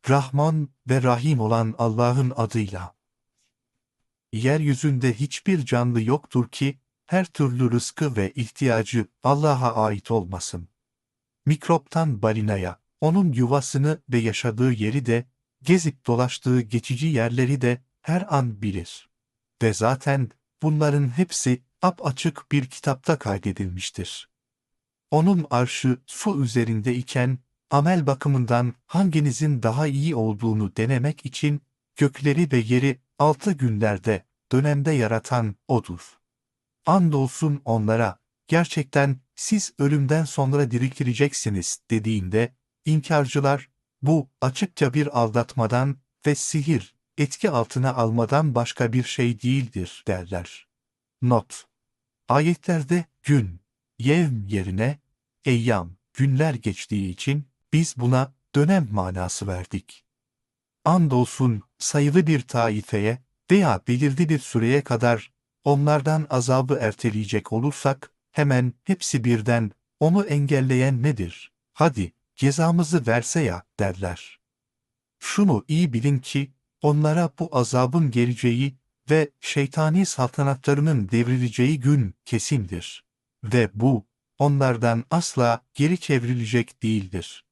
Rahman ve Rahim olan Allah'ın adıyla. Yeryüzünde hiçbir canlı yoktur ki, her türlü rızkı ve ihtiyacı Allah'a ait olmasın. Mikroptan balinaya, onun yuvasını ve yaşadığı yeri de, gezip dolaştığı geçici yerleri de her an bilir. Ve zaten bunların hepsi apaçık bir kitapta kaydedilmiştir. Onun arşı su üzerinde iken, amel bakımından hanginizin daha iyi olduğunu denemek için, gökleri ve yeri 6 günlerde, dönemde yaratan O'dur. Andolsun onlara, gerçekten siz ölümden sonra diriltileceksiniz dediğinde, inkarcılar, bu açıkça bir aldatmadan ve sihir, etki altına almadan başka bir şey değildir derler. Not: Ayetlerde gün, yevm yerine eyyam, günler geçtiği için biz buna dönem manası verdik. Andolsun sayılı bir taifeye veya belirli bir süreye kadar onlardan azabı erteleyecek olursak hemen hepsi birden onu engelleyen nedir? Hadi cezamızı verse ya derler. Şunu iyi bilin ki onlara bu azabın geleceği ve şeytani saltanatlarının devrileceği gün kesindir. Ve bu, onlardan asla geri çevrilecek değildir.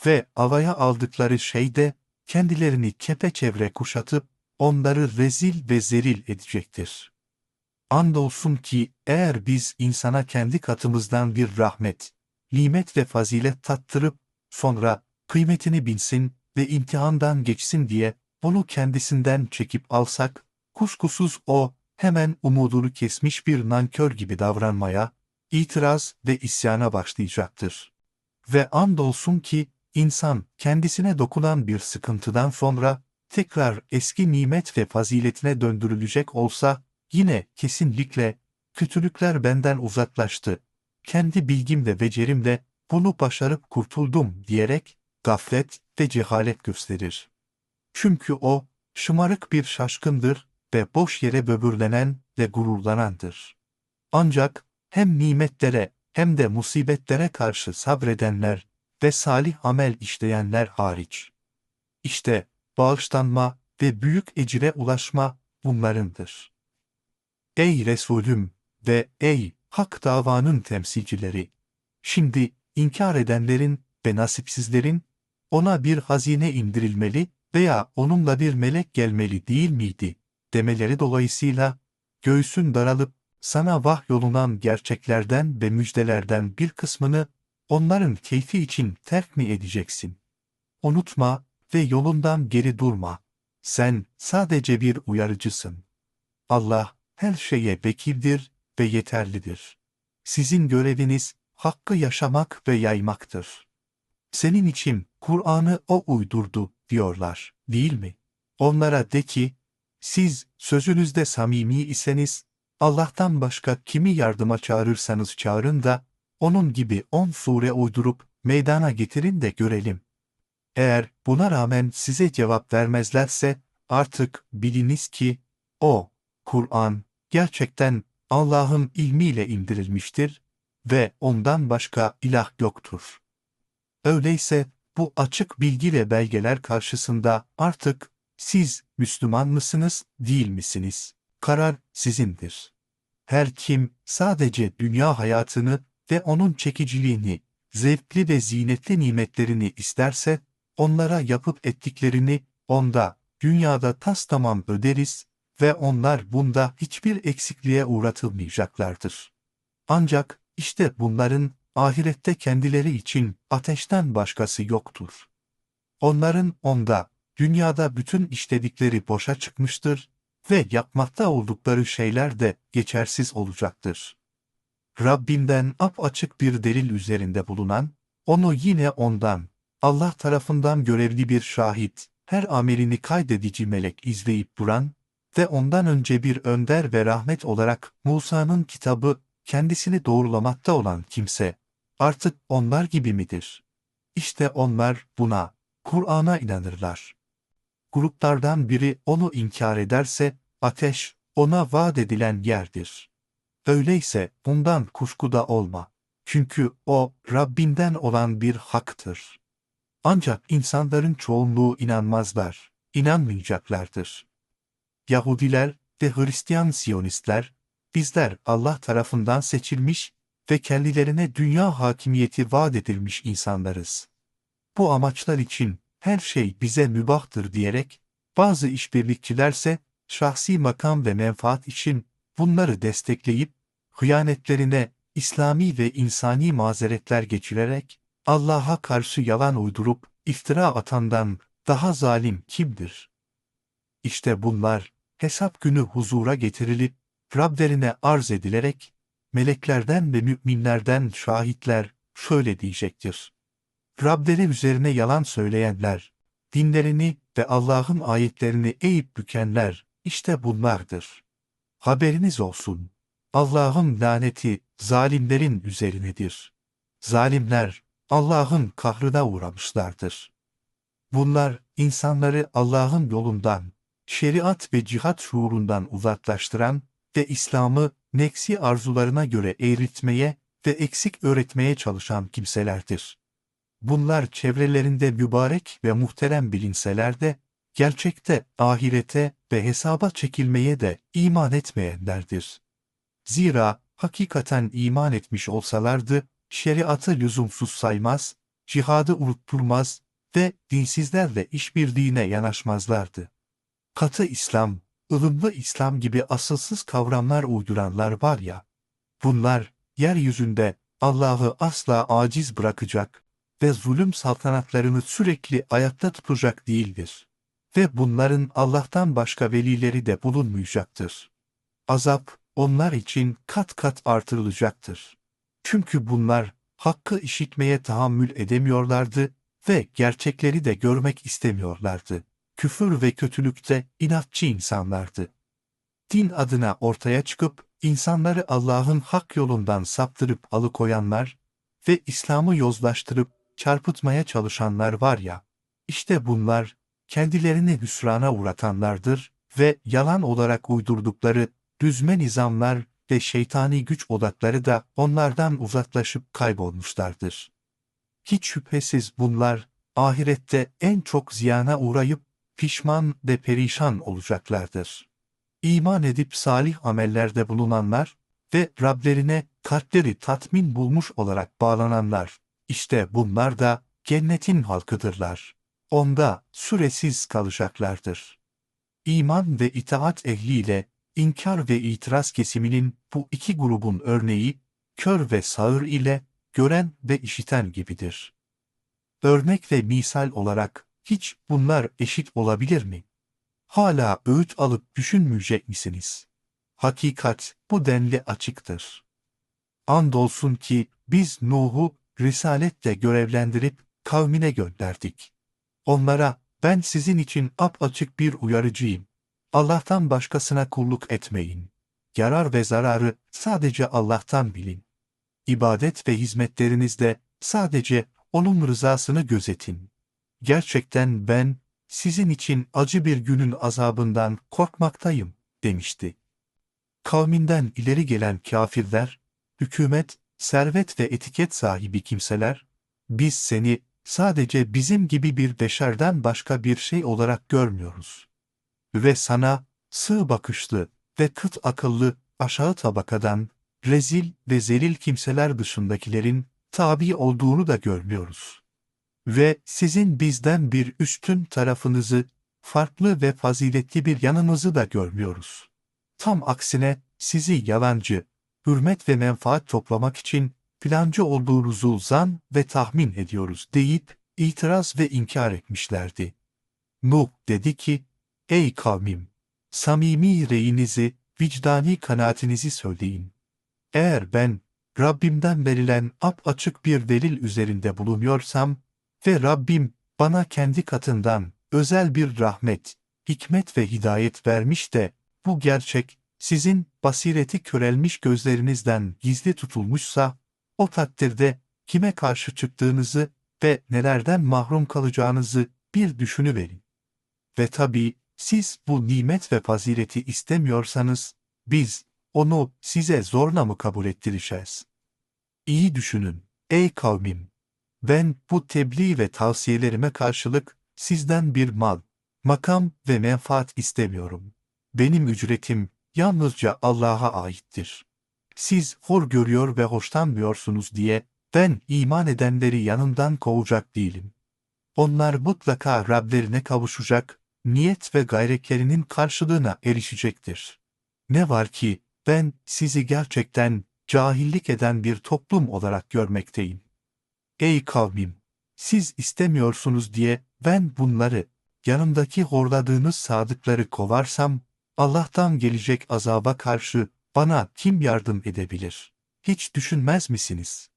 Ve alaya aldıkları şey de, kendilerini kepeçevre kuşatıp, onları rezil ve zelil edecektir. Andolsun ki, eğer biz insana kendi katımızdan bir rahmet, nimet ve fazilet tattırıp, sonra kıymetini bilsin ve imtihandan geçsin diye, onu kendisinden çekip alsak, kuşkusuz o, hemen umudunu kesmiş bir nankör gibi davranmaya, itiraz ve isyana başlayacaktır. Ve andolsun ki, insan kendisine dokunan bir sıkıntıdan sonra, tekrar eski nimet ve faziletine döndürülecek olsa, yine kesinlikle, kötülükler benden uzaklaştı, kendi bilgim ve becerimle bunu başarıp kurtuldum diyerek, gaflet ve cehalet gösterir. Çünkü o, şımarık bir şaşkındır ve boş yere böbürlenen ve gururlanandır. Ancak, hem nimetlere hem de musibetlere karşı sabredenler ve salih amel işleyenler hariç. İşte, bağışlanma ve büyük ecire ulaşma bunlarındır. Ey Resulüm ve ey hak davanın temsilcileri! Şimdi inkar edenlerin ve nasipsizlerin, ona bir hazine indirilmeli veya onunla bir melek gelmeli değil miydi, demeleri dolayısıyla, göğsün daralıp, sana vahyolunan gerçeklerden ve müjdelerden bir kısmını, onların keyfi için terk mi edeceksin? Unutma ve yolundan geri durma. Sen sadece bir uyarıcısın. Allah, her şeye vekildir ve yeterlidir. Sizin göreviniz, hakkı yaşamak ve yaymaktır. Senin için Kur'an'ı O uydurdu diyorlar, değil mi? Onlara de ki, siz sözünüzde samimi iseniz, Allah'tan başka kimi yardıma çağırırsanız çağırın da, onun gibi 10 sure uydurup meydana getirin de görelim. Eğer buna rağmen size cevap vermezlerse, artık biliniz ki, o, Kur'an, gerçekten Allah'ın ilmiyle indirilmiştir ve ondan başka ilah yoktur. Öyleyse, bu açık bilgi ve belgeler karşısında artık, siz Müslüman mısınız, değil misiniz? Karar sizindir. Her kim sadece dünya hayatını ve onun çekiciliğini, zevkli ve zinetli nimetlerini isterse, onlara yapıp ettiklerini onda, dünyada tastamam öderiz ve onlar bunda hiçbir eksikliğe uğratılmayacaklardır. Ancak işte bunların ahirette kendileri için ateşten başkası yoktur. Onların onda, dünyada bütün işledikleri boşa çıkmıştır ve yapmakta oldukları şeyler de geçersiz olacaktır. Rabbinden apaçık bir delil üzerinde bulunan, onu yine ondan, Allah tarafından görevli bir şahit, her amelini kaydedici melek izleyip duran ve ondan önce bir önder ve rahmet olarak Musa'nın kitabı kendisini doğrulamakta olan kimse, artık onlar gibi midir? İşte onlar buna, Kur'an'a inanırlar. Gruplardan biri onu inkar ederse, ateş, ona vaat edilen yerdir. Öyleyse bundan kuşkuda olma. Çünkü o, Rabbinden olan bir haktır. Ancak insanların çoğunluğu inanmazlar, inanmayacaklardır. Yahudiler ve Hristiyan Siyonistler, bizler Allah tarafından seçilmiş ve kendilerine dünya hakimiyeti vaat edilmiş insanlarız. Bu amaçlar için her şey bize mübahtır diyerek, bazı işbirlikçilerse şahsi makam ve menfaat için bunları destekleyip, hıyanetlerine İslami ve insani mazeretler geçirerek, Allah'a karşı yalan uydurup iftira atandan daha zalim kimdir? İşte bunlar, hesap günü huzura getirilip, Rablerine arz edilerek, meleklerden ve müminlerden şahitler şöyle diyecektir. Rableri üzerine yalan söyleyenler, dinlerini ve Allah'ın ayetlerini eğip bükenler, işte bunlardır. Haberiniz olsun. Allah'ın laneti zalimlerin üzerinedir. Zalimler, Allah'ın kahrına uğramışlardır. Bunlar, insanları Allah'ın yolundan, şeriat ve cihat şuurundan uzaklaştıran ve İslam'ı nefsi arzularına göre eğritmeye ve eksik öğretmeye çalışan kimselerdir. Bunlar çevrelerinde mübarek ve muhterem bilinseler de, gerçekte ahirete ve hesaba çekilmeye de iman etmeyenlerdir. Zira hakikaten iman etmiş olsalardı, şeriatı lüzumsuz saymaz, cihadı unutturmaz ve dinsizlerle işbirliğine yanaşmazlardı. Katı İslam, ılımlı İslam gibi asılsız kavramlar uyduranlar var ya, bunlar, yeryüzünde Allah'ı asla aciz bırakacak ve zulüm saltanatlarını sürekli ayakta tutacak değildir. Ve bunların Allah'tan başka velileri de bulunmayacaktır. Azap, onlar için kat kat artırılacaktır. Çünkü bunlar, hakkı işitmeye tahammül edemiyorlardı ve gerçekleri de görmek istemiyorlardı. Küfür ve kötülükte inatçı insanlardı. Din adına ortaya çıkıp, insanları Allah'ın hak yolundan saptırıp alıkoyanlar ve İslam'ı yozlaştırıp çarpıtmaya çalışanlar var ya, işte bunlar, kendilerini hüsrana uğratanlardır ve yalan olarak uydurdukları düzme nizamlar ve şeytani güç odakları da onlardan uzaklaşıp kaybolmuşlardır. Hiç şüphesiz bunlar, ahirette en çok ziyana uğrayıp pişman ve perişan olacaklardır. İman edip salih amellerde bulunanlar ve Rablerine kalpleri tatmin bulmuş olarak bağlananlar, işte bunlar da cennetin halkıdırlar. Onda süresiz kalacaklardır. İman ve itaat ehliyle inkar ve itiraz kesiminin bu iki grubun örneği, kör ve sağır ile gören ve işiten gibidir. Örnek ve misal olarak hiç bunlar eşit olabilir mi? Hala öğüt alıp düşünmeyecek misiniz? Hakikat bu denli açıktır. Andolsun ki biz Nuh'u risaletle görevlendirip kavmine gönderdik. Onlara ben sizin için apaçık bir uyarıcıyım. Allah'tan başkasına kulluk etmeyin. Yarar ve zararı sadece Allah'tan bilin. İbadet ve hizmetlerinizde sadece O'nun rızasını gözetin. Gerçekten ben, sizin için acı bir günün azabından korkmaktayım, demişti. Kavminden ileri gelen kafirler, hükümet, servet ve etiket sahibi kimseler, biz seni sadece bizim gibi bir beşerden başka bir şey olarak görmüyoruz. Ve sana, sığ bakışlı ve kıt akıllı aşağı tabakadan, rezil ve zelil kimseler dışındakilerin tabi olduğunu da görmüyoruz. Ve sizin bizden bir üstün tarafınızı, farklı ve faziletli bir yanınızı da görmüyoruz. Tam aksine sizi yalancı, hürmet ve menfaat toplamak için plancı olduğunuzu zan ve tahmin ediyoruz deyip itiraz ve inkar etmişlerdi. Nuh dedi ki, ey kavmim! Samimi reyinizi, vicdani kanaatinizi söyleyin. Eğer ben, Rabbimden verilen apaçık bir delil üzerinde bulunuyorsam ve Rabbim bana kendi katından özel bir rahmet, hikmet ve hidayet vermiş de bu gerçek sizin basireti körelmiş gözlerinizden gizli tutulmuşsa, o takdirde kime karşı çıktığınızı ve nelerden mahrum kalacağınızı bir düşünüverin. Ve tabii siz bu nimet ve fazileti istemiyorsanız, biz onu size zorla mı kabul ettireceğiz? İyi düşünün, ey kavmim! Ben bu tebliğ ve tavsiyelerime karşılık sizden bir mal, makam ve menfaat istemiyorum. Benim ücretim yalnızca Allah'a aittir. Siz hor görüyor ve hoşlanmıyorsunuz diye ben iman edenleri yanından kovacak değilim. Onlar mutlaka Rablerine kavuşacak, niyet ve gayretlerinin karşılığına erişecektir. Ne var ki ben sizi gerçekten cahillik eden bir toplum olarak görmekteyim. Ey kavmim! Siz istemiyorsunuz diye ben bunları, yanımdaki horladığınız sadıkları kovarsam, Allah'tan gelecek azaba karşı bana kim yardım edebilir? Hiç düşünmez misiniz?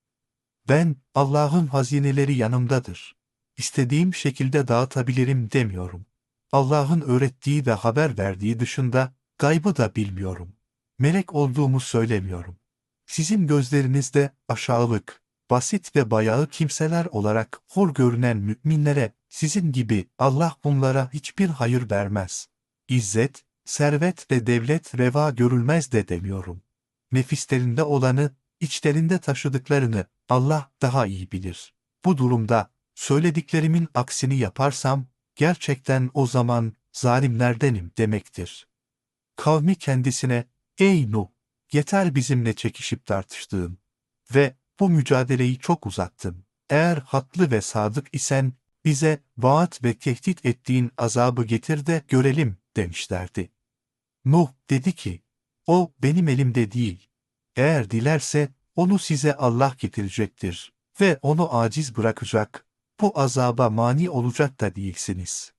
Ben, Allah'ın hazineleri yanımdadır. İstediğim şekilde dağıtabilirim demiyorum. Allah'ın öğrettiği ve haber verdiği dışında gaybı da bilmiyorum. Melek olduğumu söylemiyorum. Sizin gözlerinizde aşağılık, basit ve bayağı kimseler olarak hor görünen müminlere sizin gibi Allah bunlara hiçbir hayır vermez. İzzet, servet ve devlet reva görülmez de demiyorum. Nefislerinde olanı, içlerinde taşıdıklarını Allah daha iyi bilir. Bu durumda söylediklerimin aksini yaparsam gerçekten o zaman zalimlerdenim demektir. Kavmi kendisine, ey Nuh, yeter bizimle çekişip tartıştığın ve bu mücadeleyi çok uzattın. Eğer haklı ve sadık isen bize vaat ve tehdit ettiğin azabı getir de görelim demişlerdi. Nuh dedi ki, o benim elimde değil. Eğer dilerse onu size Allah getirecektir ve onu aciz bırakacak, bu azaba mani olacak da değilsiniz.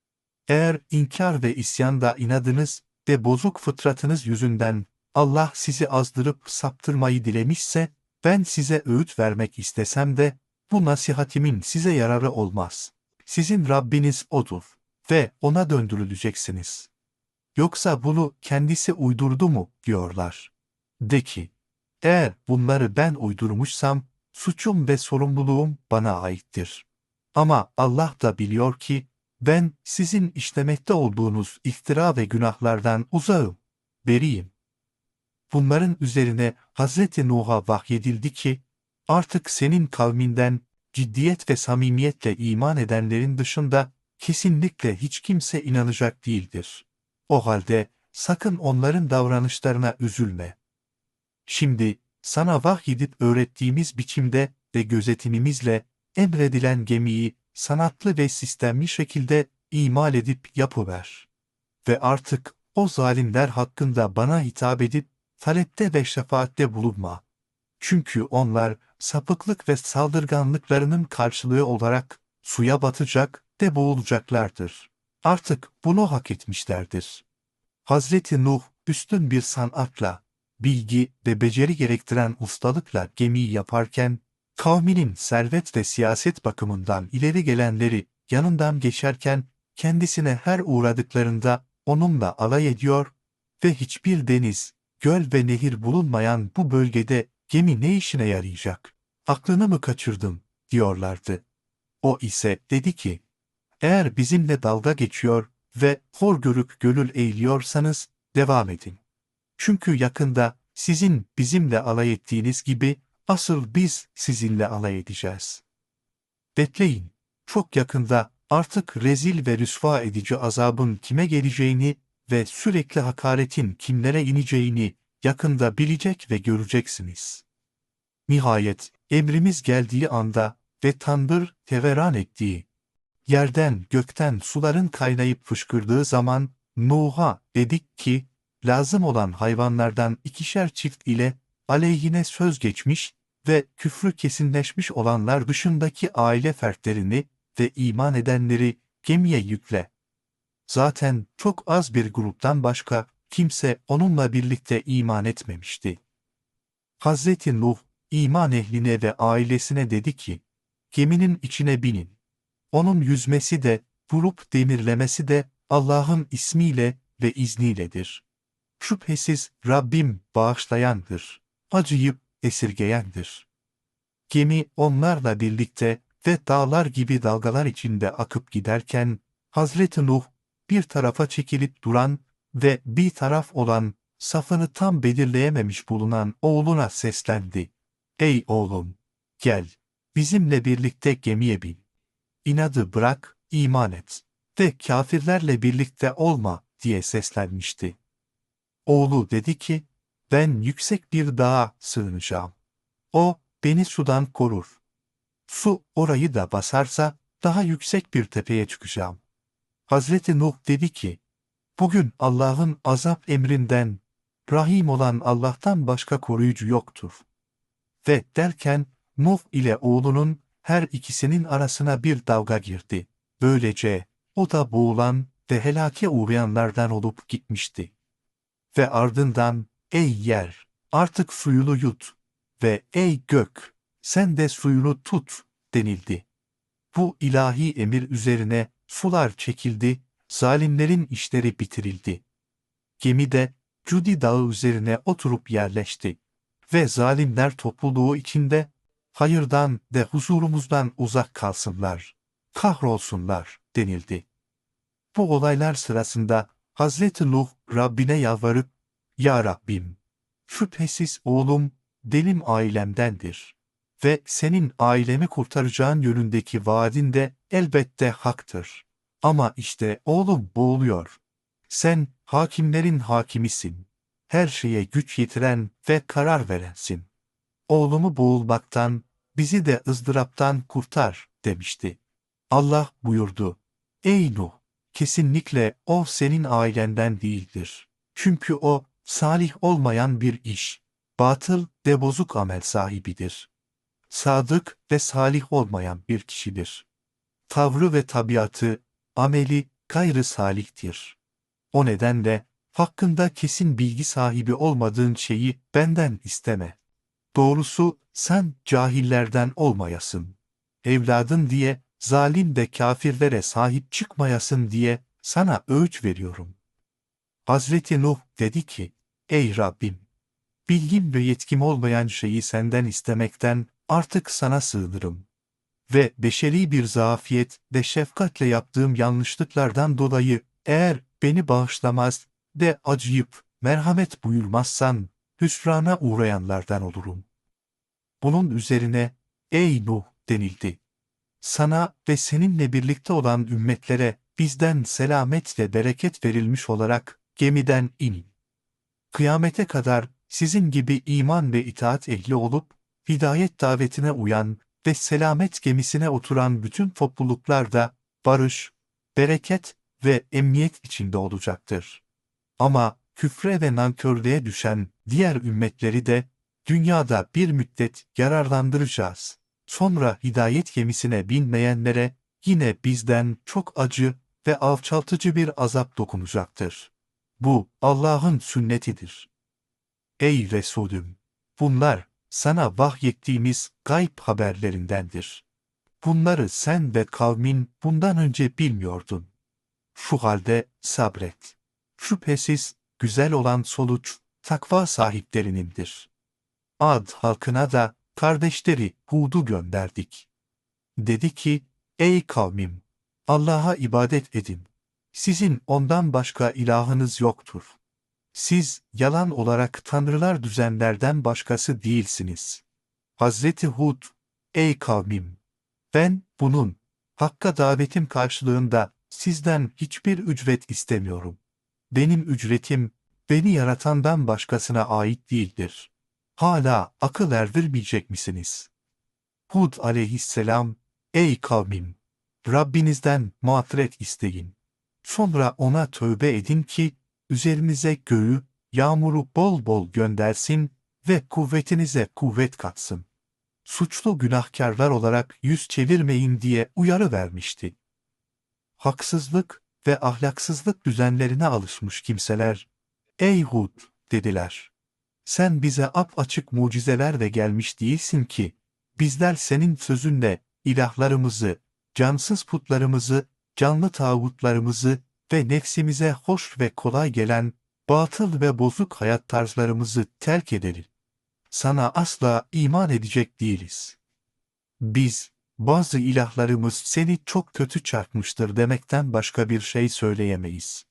Eğer inkar ve isyanda inadınız ve bozuk fıtratınız yüzünden Allah sizi azdırıp saptırmayı dilemişse, ben size öğüt vermek istesem de, bu nasihatimin size yararı olmaz. Sizin Rabbiniz O'dur ve O'na döndürüleceksiniz. Yoksa bunu kendisi uydurdu mu, diyorlar. De ki, eğer bunları ben uydurmuşsam, suçum ve sorumluluğum bana aittir. Ama Allah da biliyor ki, ben sizin işlemekte olduğunuz iftira ve günahlardan uzağım, beriyim. Bunların üzerine Hazreti Nuh'a vahyedildi ki, artık senin kavminden ciddiyet ve samimiyetle iman edenlerin dışında kesinlikle hiç kimse inanacak değildir. O halde sakın onların davranışlarına üzülme. Şimdi sana vahyedip öğrettiğimiz biçimde ve gözetimimizle emredilen gemiyi sanatlı ve sistemli şekilde imal edip yapıver. Ve artık o zalimler hakkında bana hitap edip talepte ve şefaatte bulunma. Çünkü onlar sapıklık ve saldırganlıklarının karşılığı olarak suya batacak ve boğulacaklardır. Artık bunu hak etmişlerdir. Hazreti Nuh üstün bir sanatla, bilgi ve beceri gerektiren ustalıkla gemiyi yaparken, kavminin servet ve siyaset bakımından ileri gelenleri yanından geçerken kendisine her uğradıklarında onunla alay ediyor ve hiçbir deniz, göl ve nehir bulunmayan bu bölgede gemi ne işine yarayacak? Aklını mı kaçırdın? Diyorlardı. O ise dedi ki, eğer bizimle dalga geçiyor ve hor görüp gönül eğiliyorsanız devam edin. Çünkü yakında sizin bizimle alay ettiğiniz gibi asıl biz sizinle alay edeceğiz. Bekleyin, çok yakında artık rezil ve rüsva edici azabın kime geleceğini ve sürekli hakaretin kimlere ineceğini yakında bilecek ve göreceksiniz. Nihayet emrimiz geldiği anda ve tandır teveran ettiği, yerden gökten suların kaynayıp fışkırdığı zaman Nuh'a dedik ki, lazım olan hayvanlardan 2'şer çift ile aleyhine söz geçmiş ve küfrü kesinleşmiş olanlar dışındaki aile fertlerini ve iman edenleri gemiye yükle. Zaten çok az bir gruptan başka kimse onunla birlikte iman etmemişti. Hazreti Nuh, iman ehline ve ailesine dedi ki, geminin içine binin. Onun yüzmesi de, vurup demirlemesi de Allah'ın ismiyle ve izniyledir. Şüphesiz Rabbim bağışlayandır, acıyıp esirgeyendir. Gemi onlarla birlikte ve dağlar gibi dalgalar içinde akıp giderken, Hazreti Nuh bir tarafa çekilip duran ve bir taraf olan, safını tam belirleyememiş bulunan oğluna seslendi. Ey oğlum! Gel! bizimle birlikte gemiye bin. İnadı bırak, iman et ve kâfirlerle birlikte olma diye seslenmişti. Oğlu dedi ki, ben yüksek bir dağa sığınacağım. O, beni sudan korur. Su orayı da basarsa, daha yüksek bir tepeye çıkacağım. Hazreti Nuh dedi ki, bugün Allah'ın azap emrinden, Rahim olan Allah'tan başka koruyucu yoktur. Ve derken, Nuh ile oğlunun her ikisinin arasına bir dalga girdi. Böylece, o da boğulan ve helake uğrayanlardan olup gitmişti. Ve ardından, ey yer, artık suyunu yut ve ey gök, sen de suyunu tut denildi. Bu ilahi emir üzerine sular çekildi, zalimlerin işleri bitirildi. Gemi de Cudi Dağı üzerine oturup yerleşti ve zalimler topluluğu içinde hayırdan ve huzurumuzdan uzak kalsınlar, kahrolsunlar denildi. Bu olaylar sırasında Hazreti Nuh Rabbine yalvarıp, Ya Rabbim, şüphesiz oğlum benim ailemdendir ve senin ailemi kurtaracağın yönündeki vaadin de elbette haktır. Ama işte oğlum boğuluyor. Sen hakimlerin hakimisin. Her şeye güç yetiren ve karar verensin. Oğlumu boğulmaktan, bizi de ızdıraptan kurtar demişti. Allah buyurdu, Ey Nuh! Kesinlikle o senin ailenden değildir. Çünkü o, salih olmayan bir iş, batıl ve bozuk amel sahibidir. Sadık ve salih olmayan bir kişidir. Tavrı ve tabiatı, ameli gayrı salihtir. O nedenle, hakkında kesin bilgi sahibi olmadığın şeyi benden isteme. Doğrusu sen cahillerden olmayasın. Evladın diye zalim ve kâfirlere sahip çıkmayasın diye sana öğüt veriyorum. Hazreti Nuh dedi ki, Ey Rabbim! Bilgim ve yetkim olmayan şeyi senden istemekten artık sana sığınırım. Ve beşeri bir zafiyet ve şefkatle yaptığım yanlışlıklardan dolayı eğer beni bağışlamaz de acıyıp merhamet buyurmazsan hüsrana uğrayanlardan olurum. Bunun üzerine, Ey Nuh denildi. Sana ve seninle birlikte olan ümmetlere bizden selamet ve bereket verilmiş olarak gemiden inin. Kıyamete kadar sizin gibi iman ve itaat ehli olup, hidayet davetine uyan ve selamet gemisine oturan bütün topluluklar da barış, bereket ve emniyet içinde olacaktır. Ama küfre ve nankörlüğe düşen diğer ümmetleri de dünyada bir müddet yararlandıracağız. Sonra hidayet gemisine binmeyenlere yine bizden çok acı ve alçaltıcı bir azap dokunacaktır. Bu Allah'ın sünnetidir. Ey Resulüm! Bunlar sana vahyettiğimiz gayb haberlerindendir. Bunları sen ve kavmin bundan önce bilmiyordun. Şu halde sabret. Şüphesiz güzel olan sonuç takva sahiplerinindir. Ad halkına da kardeşleri Hud'u gönderdik. Dedi ki, ey kavmim! Allah'a ibadet edin. Sizin ondan başka ilahınız yoktur. Siz yalan olarak tanrılar düzenlerden başkası değilsiniz. Hazreti Hud, ey kavmim! Ben bunun, Hakk'a davetim karşılığında sizden hiçbir ücret istemiyorum. Benim ücretim, beni yaratandan başkasına ait değildir. Hala akıl erdirmeyecek misiniz? Hud aleyhisselam, ey kavmim! Rabbinizden mağfiret isteyin. Sonra ona tövbe edin ki, üzerinize göğü, yağmuru bol bol göndersin ve kuvvetinize kuvvet katsın. Suçlu günahkarlar olarak yüz çevirmeyin diye uyarı vermişti. Haksızlık ve ahlaksızlık düzenlerine alışmış kimseler, ey Hud dediler. Sen bize apaçık mucizelerle gelmiş değilsin ki, bizler senin sözünle ilahlarımızı, cansız putlarımızı, canlı tağutlarımızı ve nefsimize hoş ve kolay gelen batıl ve bozuk hayat tarzlarımızı terk edelim. Sana asla iman edecek değiliz. Biz, bazı ilahlarımız seni çok kötü çarpmıştır demekten başka bir şey söyleyemeyiz.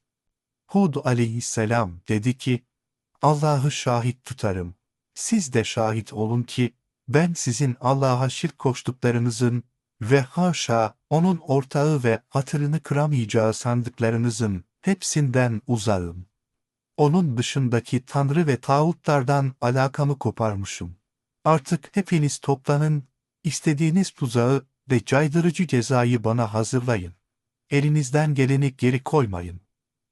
Hud aleyhisselam dedi ki, Allah'ı şahit tutarım. Siz de şahit olun ki, ben sizin Allah'a şirk koştuklarınızın ve haşa onun ortağı ve hatırını kıramayacağı sandıklarınızın hepsinden uzağım. Onun dışındaki tanrı ve tağutlardan alakamı koparmışım. Artık hepiniz toplanın, istediğiniz tuzağı ve caydırıcı cezayı bana hazırlayın. Elinizden geleni geri koymayın.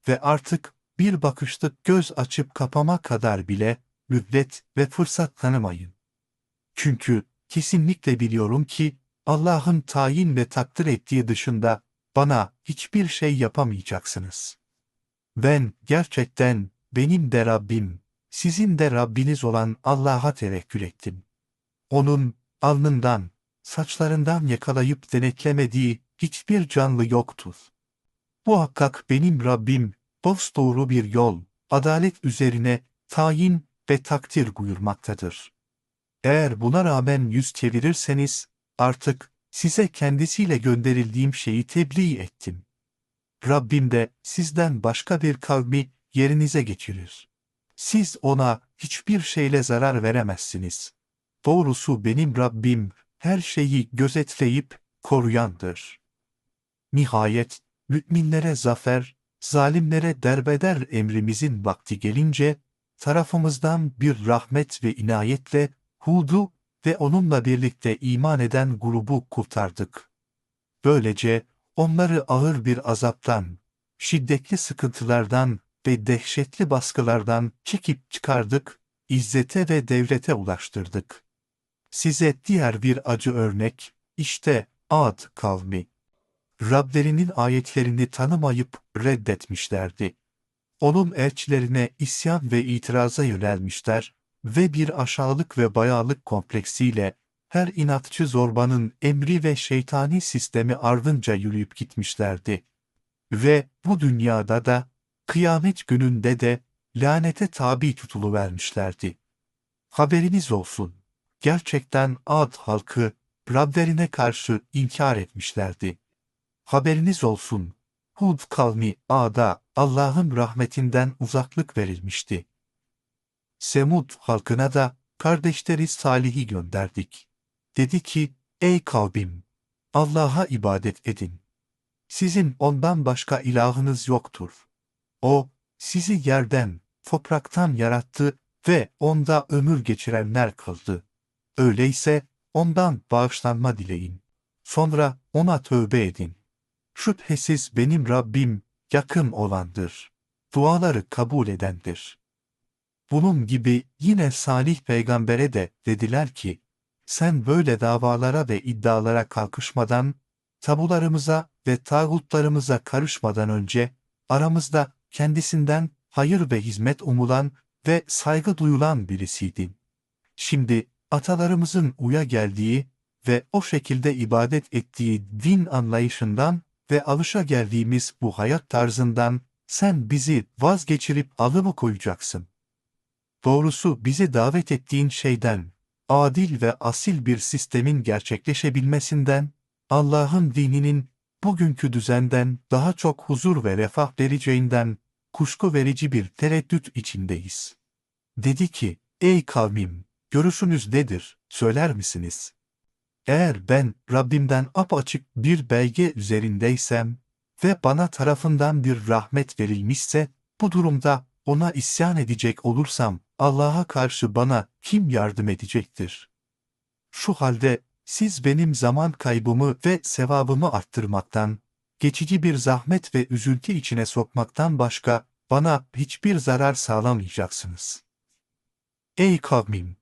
Ve artık bir bakışlık göz açıp kapama kadar bile müddet ve fırsat tanımayın. Çünkü kesinlikle biliyorum ki Allah'ın tayin ve takdir ettiği dışında bana hiçbir şey yapamayacaksınız. Ben gerçekten benim de Rabbim, sizin de Rabbiniz olan Allah'a tevekkül ettim. Onun alnından, saçlarından yakalayıp denetlemediği hiçbir canlı yoktur. Muhakkak benim Rabbim, dosdoğru bir yol, adalet üzerine tayin ve takdir buyurmaktadır. Eğer buna rağmen yüz çevirirseniz, artık size kendisiyle gönderildiğim şeyi tebliğ ettim. Rabbim de sizden başka bir kavmi yerinize geçirir. Siz ona hiçbir şeyle zarar veremezsiniz. Doğrusu benim Rabbim her şeyi gözetleyip koruyandır. Nihayet müminlere zafer, zalimlere derbeder emrimizin vakti gelince, tarafımızdan bir rahmet ve inayetle Hud'u ve onunla birlikte iman eden grubu kurtardık. Böylece onları ağır bir azaptan, şiddetli sıkıntılardan ve dehşetli baskılardan çekip çıkardık, izzete ve devlete ulaştırdık. Size diğer bir acı örnek, işte Ad kavmi. Rablerinin ayetlerini tanımayıp reddetmişlerdi. Onun elçilerine isyan ve itiraza yönelmişler ve bir aşağılık ve bayağılık kompleksiyle her inatçı zorbanın emri ve şeytani sistemi ardınca yürüyüp gitmişlerdi. Ve bu dünyada da, kıyamet gününde de lanete tabi tutuluvermişlerdi. Haberiniz olsun, gerçekten Ad halkı Rablerine karşı inkar etmişlerdi. Haberiniz olsun, Hud kavmi Ad'a Allah'ın rahmetinden uzaklık verilmişti. Semud halkına da kardeşleri Salih'i gönderdik. Dedi ki, ey kavmim, Allah'a ibadet edin. Sizin ondan başka ilahınız yoktur. O, sizi yerden, topraktan yarattı ve onda ömür geçirenler kıldı. Öyleyse ondan bağışlanma dileyin. Sonra ona tövbe edin. Şüphesiz benim Rabbim yakın olandır. Duaları kabul edendir. Bunun gibi yine Salih peygambere de dediler ki, sen böyle davalara ve iddialara kalkışmadan, tabularımıza ve tağutlarımıza karışmadan önce, aramızda kendisinden hayır ve hizmet umulan ve saygı duyulan birisiydin. Şimdi atalarımızın uya geldiği ve o şekilde ibadet ettiği din anlayışından ve alışa geldiğimiz bu hayat tarzından sen bizi vazgeçirip alımı koyacaksın. Doğrusu bizi davet ettiğin şeyden, adil ve asil bir sistemin gerçekleşebilmesinden, Allah'ın dininin bugünkü düzenden daha çok huzur ve refah vereceğinden kuşku verici bir tereddüt içindeyiz. Dedi ki, ey kavmim, görüşünüz nedir, söyler misiniz? Eğer ben Rabbimden apaçık bir belge üzerindeysem ve bana tarafından bir rahmet verilmişse, bu durumda ona isyan edecek olursam Allah'a karşı bana kim yardım edecektir? Şu halde siz benim zaman kaybımı ve sevabımı arttırmaktan, geçici bir zahmet ve üzüntü içine sokmaktan başka bana hiçbir zarar sağlamayacaksınız. Ey kavmim!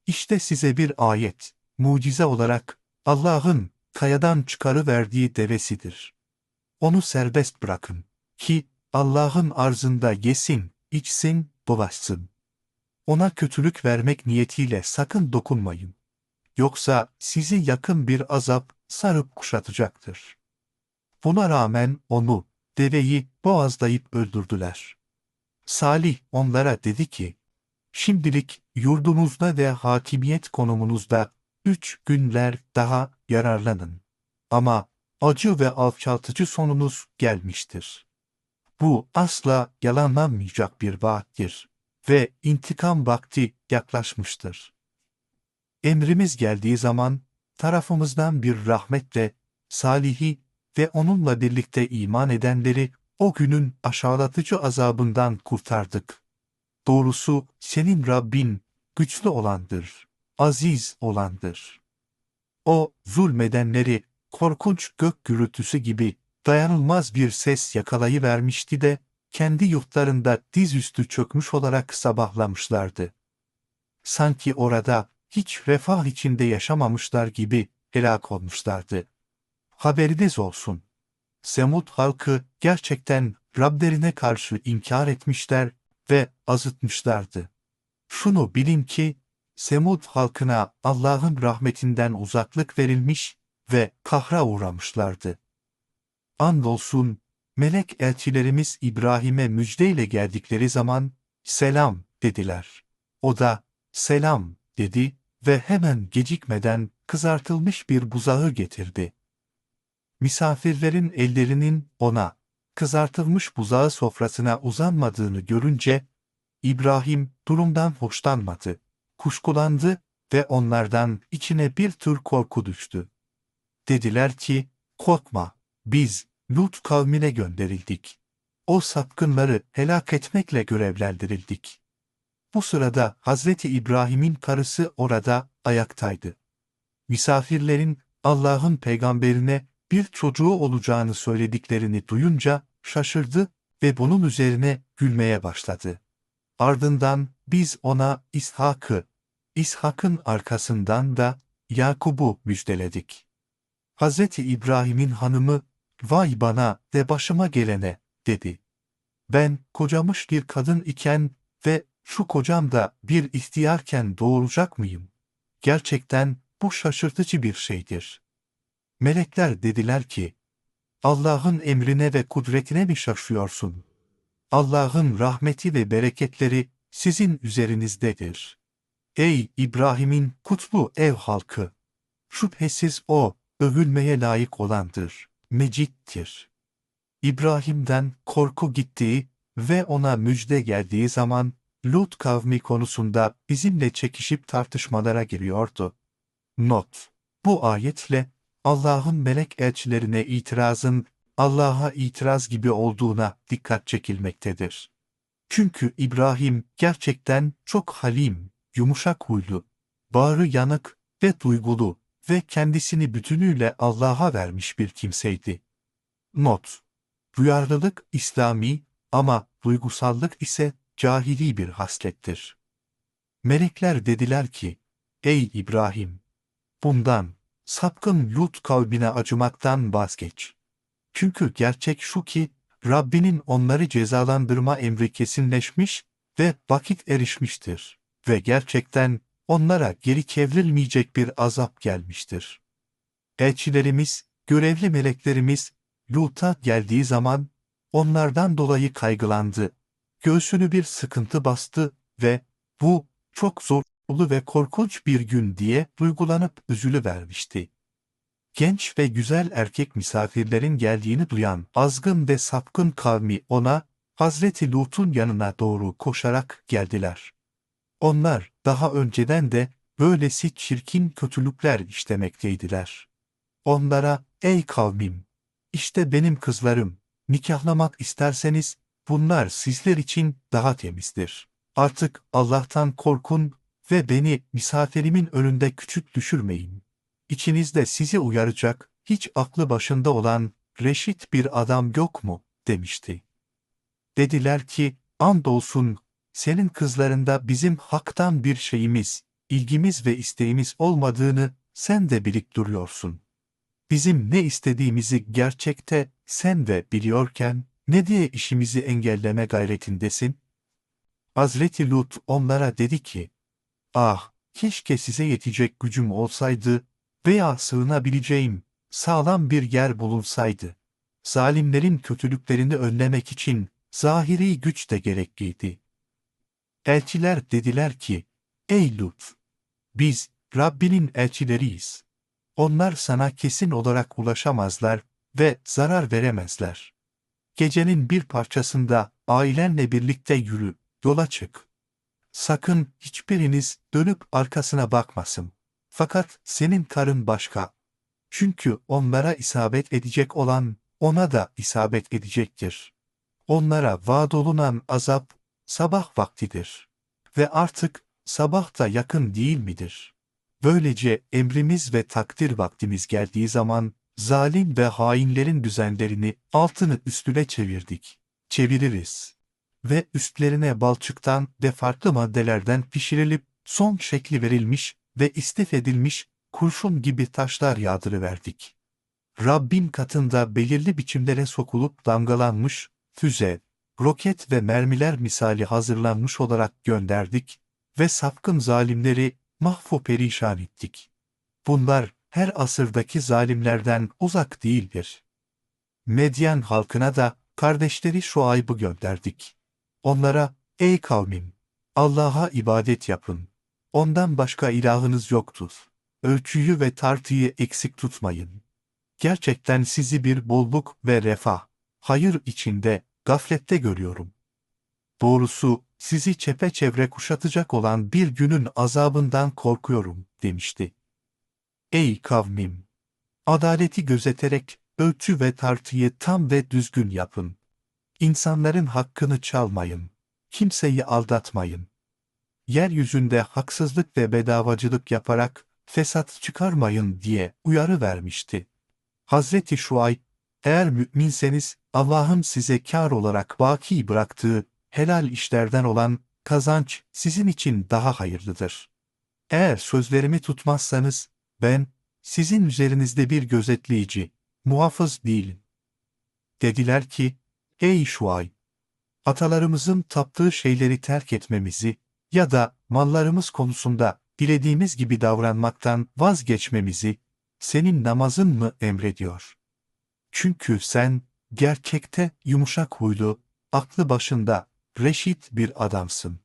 İşte size bir ayet, mucize olarak Allah'ın kayadan çıkarıverdiği devesidir. Onu serbest bırakın ki Allah'ın arzında yesin, içsin, dolaşsın. Ona kötülük vermek niyetiyle sakın dokunmayın. Yoksa sizi yakın bir azap sarıp kuşatacaktır. Buna rağmen onu, deveyi boğazlayıp öldürdüler. Salih onlara dedi ki, şimdilik yurdunuzda ve hakimiyet konumunuzda 3 günler daha yararlanın. Ama acı ve alçaltıcı sonunuz gelmiştir. Bu asla yalanlanmayacak bir vaattir ve intikam vakti yaklaşmıştır. Emrimiz geldiği zaman, tarafımızdan bir rahmetle, Salih'i ve onunla birlikte iman edenleri o günün aşağılatıcı azabından kurtardık. Doğrusu senin Rabbin güçlü olandır, aziz olandır. O zulmedenleri korkunç gök gürültüsü gibi dayanılmaz bir ses yakalayıvermişti de kendi yurtlarında dizüstü çökmüş olarak sabahlamışlardı. Sanki orada hiç refah içinde yaşamamışlar gibi helak olmuşlardı. Haberiniz olsun. Semud halkı gerçekten Rablerine karşı inkar etmişler ve azıtmışlardı. Şunu bilin ki, Semud halkına Allah'ın rahmetinden uzaklık verilmiş ve kahra uğramışlardı. Andolsun, melek elçilerimiz İbrahim'e müjdeyle geldikleri zaman, selam dediler. O da, selam dedi ve hemen gecikmeden kızartılmış bir buzağı getirdi. Misafirlerin ellerinin ona, kızartılmış buzağı sofrasına uzanmadığını görünce, İbrahim durumdan hoşlanmadı, kuşkulandı ve onlardan içine bir tür korku düştü. Dediler ki, korkma, biz Lut kavmine gönderildik. O sapkınları helak etmekle görevlendirildik. Bu sırada Hazreti İbrahim'in karısı orada ayaktaydı. Misafirlerin Allah'ın peygamberine bir çocuğu olacağını söylediklerini duyunca şaşırdı ve bunun üzerine gülmeye başladı. Ardından biz ona İshak'ı, İshak'ın arkasından da Yakub'u müjdeledik. Hazreti İbrahim'in hanımı, vay bana ve başıma gelene, dedi. Ben kocamış bir kadın iken ve şu kocam da bir ihtiyarken doğuracak mıyım? Gerçekten bu şaşırtıcı bir şeydir. Melekler dediler ki, Allah'ın emrine ve kudretine mi şaşıyorsun? Allah'ın rahmeti ve bereketleri sizin üzerinizdedir. Ey İbrahim'in kutlu ev halkı! Şüphesiz o, övülmeye layık olandır, mecittir. İbrahim'den korku gittiği ve ona müjde geldiği zaman, Lut kavmi konusunda bizimle çekişip tartışmalara giriyordu. Not: Bu ayetle, Allah'ın melek elçilerine itirazın, Allah'a itiraz gibi olduğuna dikkat çekilmektedir. Çünkü İbrahim gerçekten çok halim, yumuşak huylu, bağrı yanık ve duygulu ve kendisini bütünüyle Allah'a vermiş bir kimseydi. Not: Duyarlılık İslami ama duygusallık ise cahili bir haslettir. Melekler dediler ki, Ey İbrahim! Bundan, sapkın Lut kavmine acımaktan vazgeç. Çünkü gerçek şu ki, Rabbinin onları cezalandırma emri kesinleşmiş ve vakit erişmiştir. Ve gerçekten onlara geri çevrilmeyecek bir azap gelmiştir. Elçilerimiz, görevli meleklerimiz, Lut'a geldiği zaman, onlardan dolayı kaygılandı. Göğsünü bir sıkıntı bastı ve bu çok zorlu ve korkunç bir gün diye duygulanıp üzülüvermişti. Genç ve güzel erkek misafirlerin geldiğini duyan azgın ve sapkın kavmi ona, Hazreti Lut'un yanına doğru koşarak geldiler. Onlar daha önceden de böylesi çirkin kötülükler işlemekteydiler. Onlara, ey kavmim, işte benim kızlarım, nikahlamak isterseniz, bunlar sizler için daha temizdir. Artık Allah'tan korkun ve beni misafirimin önünde küçük düşürmeyin. İçinizde sizi uyaracak, hiç aklı başında olan, reşit bir adam yok mu? Demişti. Dediler ki, andolsun, senin kızlarında bizim haktan bir şeyimiz, ilgimiz ve isteğimiz olmadığını sen de bilip duruyorsun. Bizim ne istediğimizi gerçekte sen de biliyorken, ne diye işimizi engelleme gayretindesin? Hazreti Lut onlara dedi ki, ah, keşke size yetecek gücüm olsaydı veya sığınabileceğim sağlam bir yer bulunsaydı. Zalimlerin kötülüklerini önlemek için zahiri güç de gerekliydi. Elçiler dediler ki, ey Lut! Biz Rabbinin elçileriyiz. Onlar sana kesin olarak ulaşamazlar ve zarar veremezler. Gecenin bir parçasında ailenle birlikte yürü, yola çık. Sakın hiçbiriniz dönüp arkasına bakmasın. Fakat senin karın başka. Çünkü onlara isabet edecek olan, ona da isabet edecektir. Onlara vaad olunan azap, sabah vaktidir. Ve artık, sabah da yakın değil midir? Böylece emrimiz ve takdir vaktimiz geldiği zaman, zalim ve hainlerin düzenlerini altını üstüne çevirdik. Çeviririz. Ve üstlerine balçıktan ve farklı maddelerden pişirilip, son şekli verilmiş ve istif edilmiş, kurşun gibi taşlar yağdırıverdik. Rabbin katında belirli biçimlere sokulup damgalanmış, füze, roket ve mermiler misali hazırlanmış olarak gönderdik ve sapkın zalimleri mahvu perişan ettik. Bunlar her asırdaki zalimlerden uzak değildir. Medyen halkına da kardeşleri Şuayb'ı gönderdik. Onlara, ey kavmim! Allah'a ibadet yapın. Ondan başka ilahınız yoktur. Ölçüyü ve tartıyı eksik tutmayın. Gerçekten sizi bir bolluk ve refah, hayır içinde, gaflette görüyorum. Doğrusu, sizi çepeçevre kuşatacak olan bir günün azabından korkuyorum, demişti. Ey kavmim! Adaleti gözeterek, ölçü ve tartıyı tam ve düzgün yapın. İnsanların hakkını çalmayın. Kimseyi aldatmayın. Yeryüzünde haksızlık ve bedavacılık yaparak, fesat çıkarmayın diye uyarı vermişti. Hazreti Şuayb, eğer müminseniz Allah'ın size kâr olarak baki bıraktığı helal işlerden olan kazanç sizin için daha hayırlıdır. Eğer sözlerimi tutmazsanız ben sizin üzerinizde bir gözetleyici, muhafız değilim. Dediler ki, ey Şuayb! Atalarımızın taptığı şeyleri terk etmemizi ya da mallarımız konusunda dilediğimiz gibi davranmaktan vazgeçmemizi senin namazın mı emrediyor? Çünkü sen gerçekte yumuşak huylu, aklı başında, reşit bir adamsın.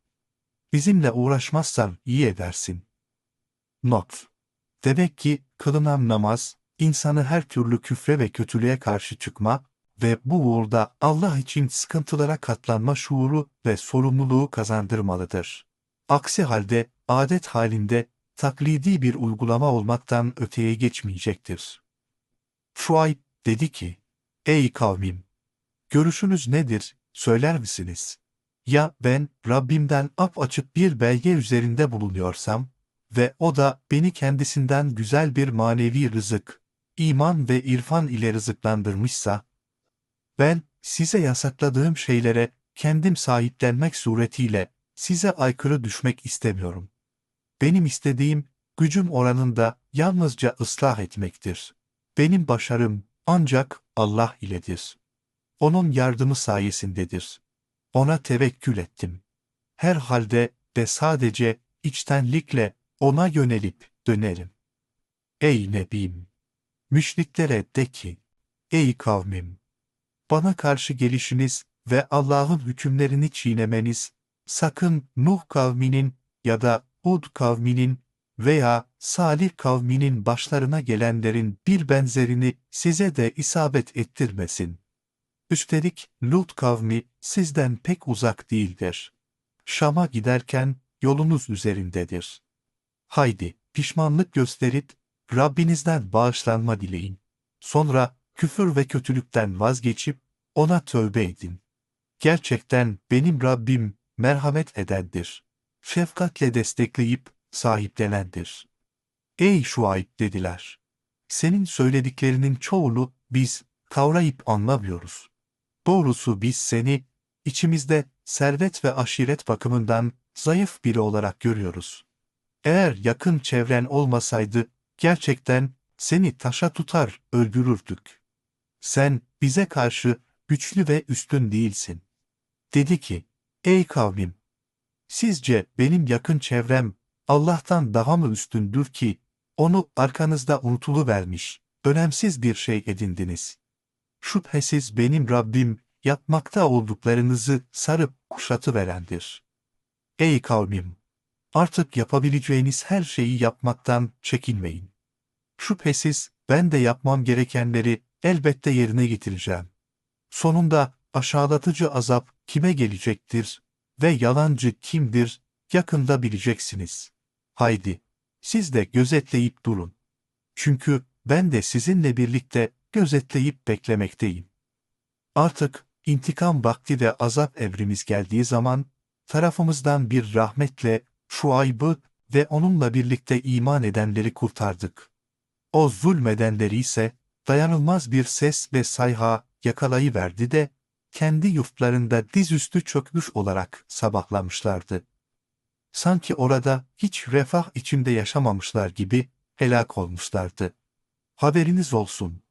Bizimle uğraşmazsan iyi edersin. Not: Demek ki kılınan namaz, insanı her türlü küfre ve kötülüğe karşı çıkma ve bu uğurda Allah için sıkıntılara katlanma şuuru ve sorumluluğu kazandırmalıdır. Aksi halde adet halinde taklidi bir uygulama olmaktan öteye geçmeyecektir. Şuayb dedi ki, ey kavmim! Görüşünüz nedir, söyler misiniz? Ya ben Rabbimden apaçık bir belge üzerinde bulunuyorsam ve o da beni kendisinden güzel bir manevi rızık, iman ve irfan ile rızıklandırmışsa, ben size yasakladığım şeylere kendim sahiplenmek suretiyle size aykırı düşmek istemiyorum. Benim istediğim gücüm oranında yalnızca ıslah etmektir. Benim başarım ancak Allah iledir. Onun yardımı sayesindedir. Ona tevekkül ettim. Herhalde ve sadece içtenlikle ona yönelip dönerim. Ey Nebim! Müşriklere de ki, ey kavmim! Bana karşı gelişiniz ve Allah'ın hükümlerini çiğnemeniz, sakın Nuh kavminin ya da Hud kavminin veya Salih kavminin başlarına gelenlerin bir benzerini size de isabet ettirmesin. Üstelik Lut kavmi sizden pek uzak değildir. Şam'a giderken yolunuz üzerindedir. Haydi pişmanlık gösterip Rabbinizden bağışlanma dileyin. Sonra küfür ve kötülükten vazgeçip ona tövbe edin. Gerçekten benim Rabbim merhamet edendir. Şefkatle destekleyip sahiplenendir. Ey Şuayb dediler. Senin söylediklerinin çoğunu biz kavrayıp anlamıyoruz. Doğrusu biz seni, içimizde servet ve aşiret bakımından zayıf biri olarak görüyoruz. Eğer yakın çevren olmasaydı, gerçekten seni taşa tutar, öldürürdük. Sen bize karşı güçlü ve üstün değilsin. Dedi ki, ey kavmim! Sizce benim yakın çevrem Allah'tan daha mı üstündür ki, onu arkanızda unutuluvermiş, önemsiz bir şey edindiniz? Şüphesiz benim Rabbim, yapmakta olduklarınızı sarıp kuşatıverendir. Ey kavmim! Artık yapabileceğiniz her şeyi yapmaktan çekinmeyin. Şüphesiz ben de yapmam gerekenleri elbette yerine getireceğim. Sonunda aşağılatıcı azap kime gelecektir ve yalancı kimdir, yakında bileceksiniz. Haydi, siz de gözetleyip durun. Çünkü ben de sizinle birlikte gözetleyip beklemekteyim. Artık intikam vakti ve azap evrimiz geldiği zaman, tarafımızdan bir rahmetle Şuayb'ı ve onunla birlikte iman edenleri kurtardık. O zulmedenleri ise dayanılmaz bir ses ve sayha yakalayıverdi de, kendi yurtlarında dizüstü çökmüş olarak sabahlamışlardı. Sanki orada hiç refah içinde yaşamamışlar gibi helak olmuşlardı. Haberiniz olsun.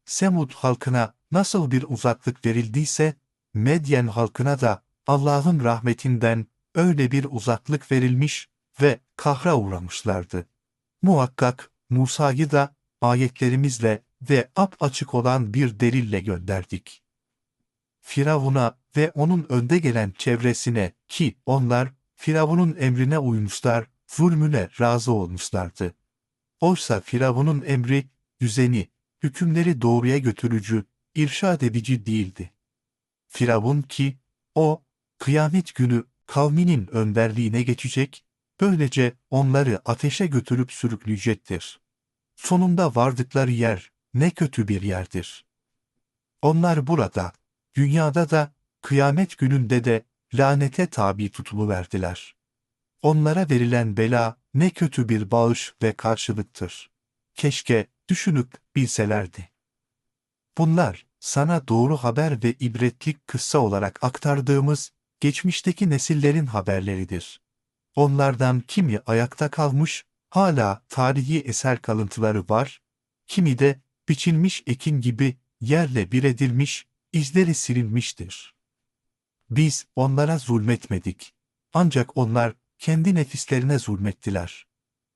Semud halkına nasıl bir uzaklık verildiyse, Medyen halkına da Allah'ın rahmetinden öyle bir uzaklık verilmiş ve kahra uğramışlardı. Muhakkak Musa'yı da ayetlerimizle ve apaçık olan bir delille gönderdik. Firavun'a ve onun önde gelen çevresine, ki onlar Firavun'un emrine uymuşlar, zulmüne razı olmuşlardı. Oysa Firavun'un emri, düzeni, hükümleri doğruya götürücü, irşad edici değildi. Firavun ki, o, kıyamet günü kavminin önderliğine geçecek, böylece onları ateşe götürüp sürükleyecektir. Sonunda vardıkları yer ne kötü bir yerdir. Onlar burada, dünyada da, kıyamet gününde de lanete tabi tutuluverdiler. Onlara verilen bela ne kötü bir bağış ve karşılıktır. Keşke düşünüp bilselerdi. Bunlar, sana doğru haber ve ibretlik kıssa olarak aktardığımız, geçmişteki nesillerin haberleridir. Onlardan kimi ayakta kalmış, hala tarihi eser kalıntıları var, kimi de biçilmiş ekin gibi yerle bir edilmiş, izleri silinmiştir. Biz onlara zulmetmedik. Ancak onlar kendi nefislerine zulmettiler.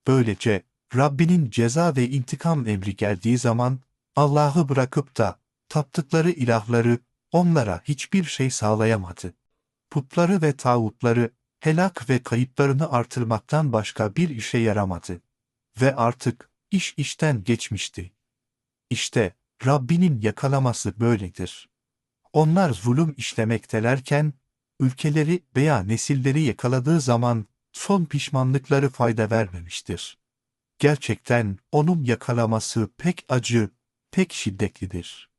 Böylece Rabbinin ceza ve intikam emri geldiği zaman, Allah'ı bırakıp da taptıkları ilahları onlara hiçbir şey sağlayamadı. Putları ve tağutları helak ve kayıplarını artırmaktan başka bir işe yaramadı. Ve artık iş işten geçmişti. İşte Rabbinin yakalaması böyledir. Onlar zulüm işlemektelerken, ülkeleri veya nesilleri yakaladığı zaman son pişmanlıkları fayda vermemiştir. Gerçekten onun yakalaması pek acı, pek şiddetlidir.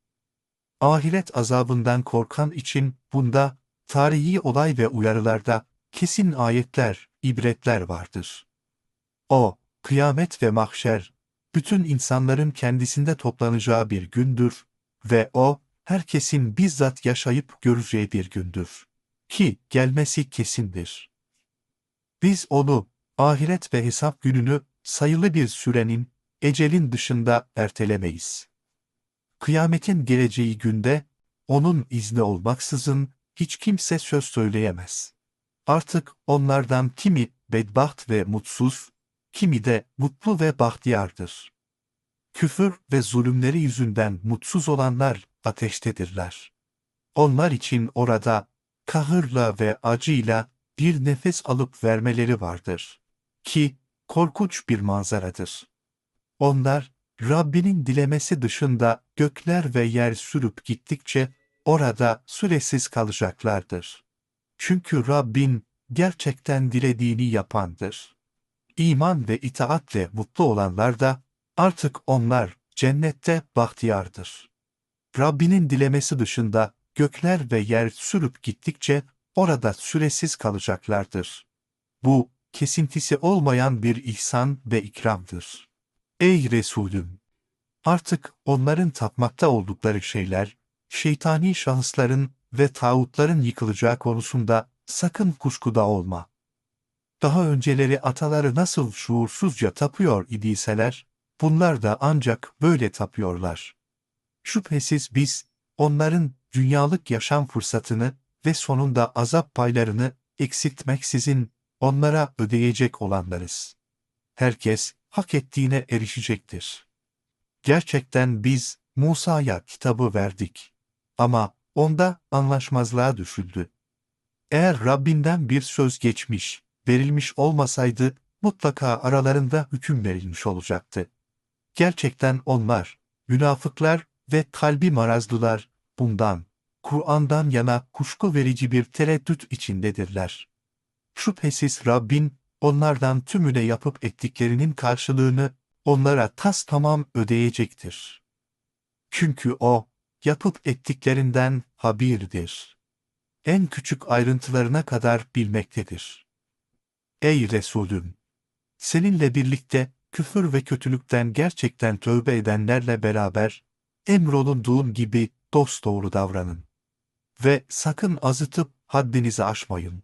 Ahiret azabından korkan için bunda, tarihi olay ve uyarılarda kesin ayetler, ibretler vardır. O, kıyamet ve mahşer, bütün insanların kendisinde toplanacağı bir gündür ve o, herkesin bizzat yaşayıp göreceği bir gündür. Ki gelmesi kesindir. Biz onu, ahiret ve hesap gününü sayılı bir sürenin, ecelin dışında ertelemeyiz. Kıyametin geleceği günde, onun izni olmaksızın hiç kimse söz söyleyemez. Artık onlardan kimi bedbaht ve mutsuz, kimi de mutlu ve bahtiyardır. Küfür ve zulümleri yüzünden mutsuz olanlar ateştedirler. Onlar için orada kahırla ve acıyla bir nefes alıp vermeleri vardır. Ki korkunç bir manzaradır. Onlar Rabbinin dilemesi dışında gökler ve yer sürüp gittikçe orada süresiz kalacaklardır. Çünkü Rabbin gerçekten dilediğini yapandır. İman ve itaatle mutlu olanlar da artık onlar cennette bahtiyardır. Rabbinin dilemesi dışında gökler ve yer sürüp gittikçe orada süresiz kalacaklardır. Bu kesintisi olmayan bir ihsan ve ikramdır. Ey Resulüm! Artık onların tapmakta oldukları şeyler, şeytani şahısların ve tağutların yıkılacağı konusunda sakın kuşkuda olma. Daha önceleri ataları nasıl şuursuzca tapıyor idiyseler, bunlar da ancak böyle tapıyorlar. Şüphesiz biz, onların dünyalık yaşam fırsatını ve sonunda azap paylarını eksiltmeksizin onlara ödeyecek olanlarız. Herkes hak ettiğine erişecektir. Gerçekten biz Musa'ya kitabı verdik. Ama onda anlaşmazlığa düşüldü. Eğer Rabbinden bir söz geçmiş, verilmiş olmasaydı, mutlaka aralarında hüküm verilmiş olacaktı. Gerçekten onlar, münafıklar ve kalbi marazlılar, bundan, Kur'an'dan yana kuşku verici bir tereddüt içindedirler. Şüphesiz Rabbin, onlardan tümüne yapıp ettiklerinin karşılığını onlara tamam ödeyecektir. Çünkü o, yapıp ettiklerinden habirdir. En küçük ayrıntılarına kadar bilmektedir. Ey Resulüm! Seninle birlikte küfür ve kötülükten gerçekten tövbe edenlerle beraber emrolunduğun gibi dosdoğru davranın. Ve sakın azıtıp haddinizi aşmayın.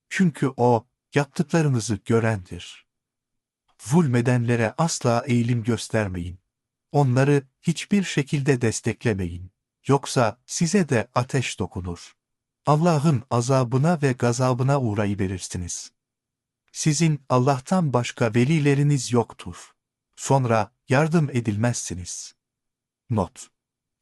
Çünkü o, yaptıklarınızı görendir. Zulmedenlere asla eğilim göstermeyin. Onları hiçbir şekilde desteklemeyin. Yoksa size de ateş dokunur. Allah'ın azabına ve gazabına uğrayıverirsiniz. Sizin Allah'tan başka velileriniz yoktur. Sonra yardım edilmezsiniz. Not: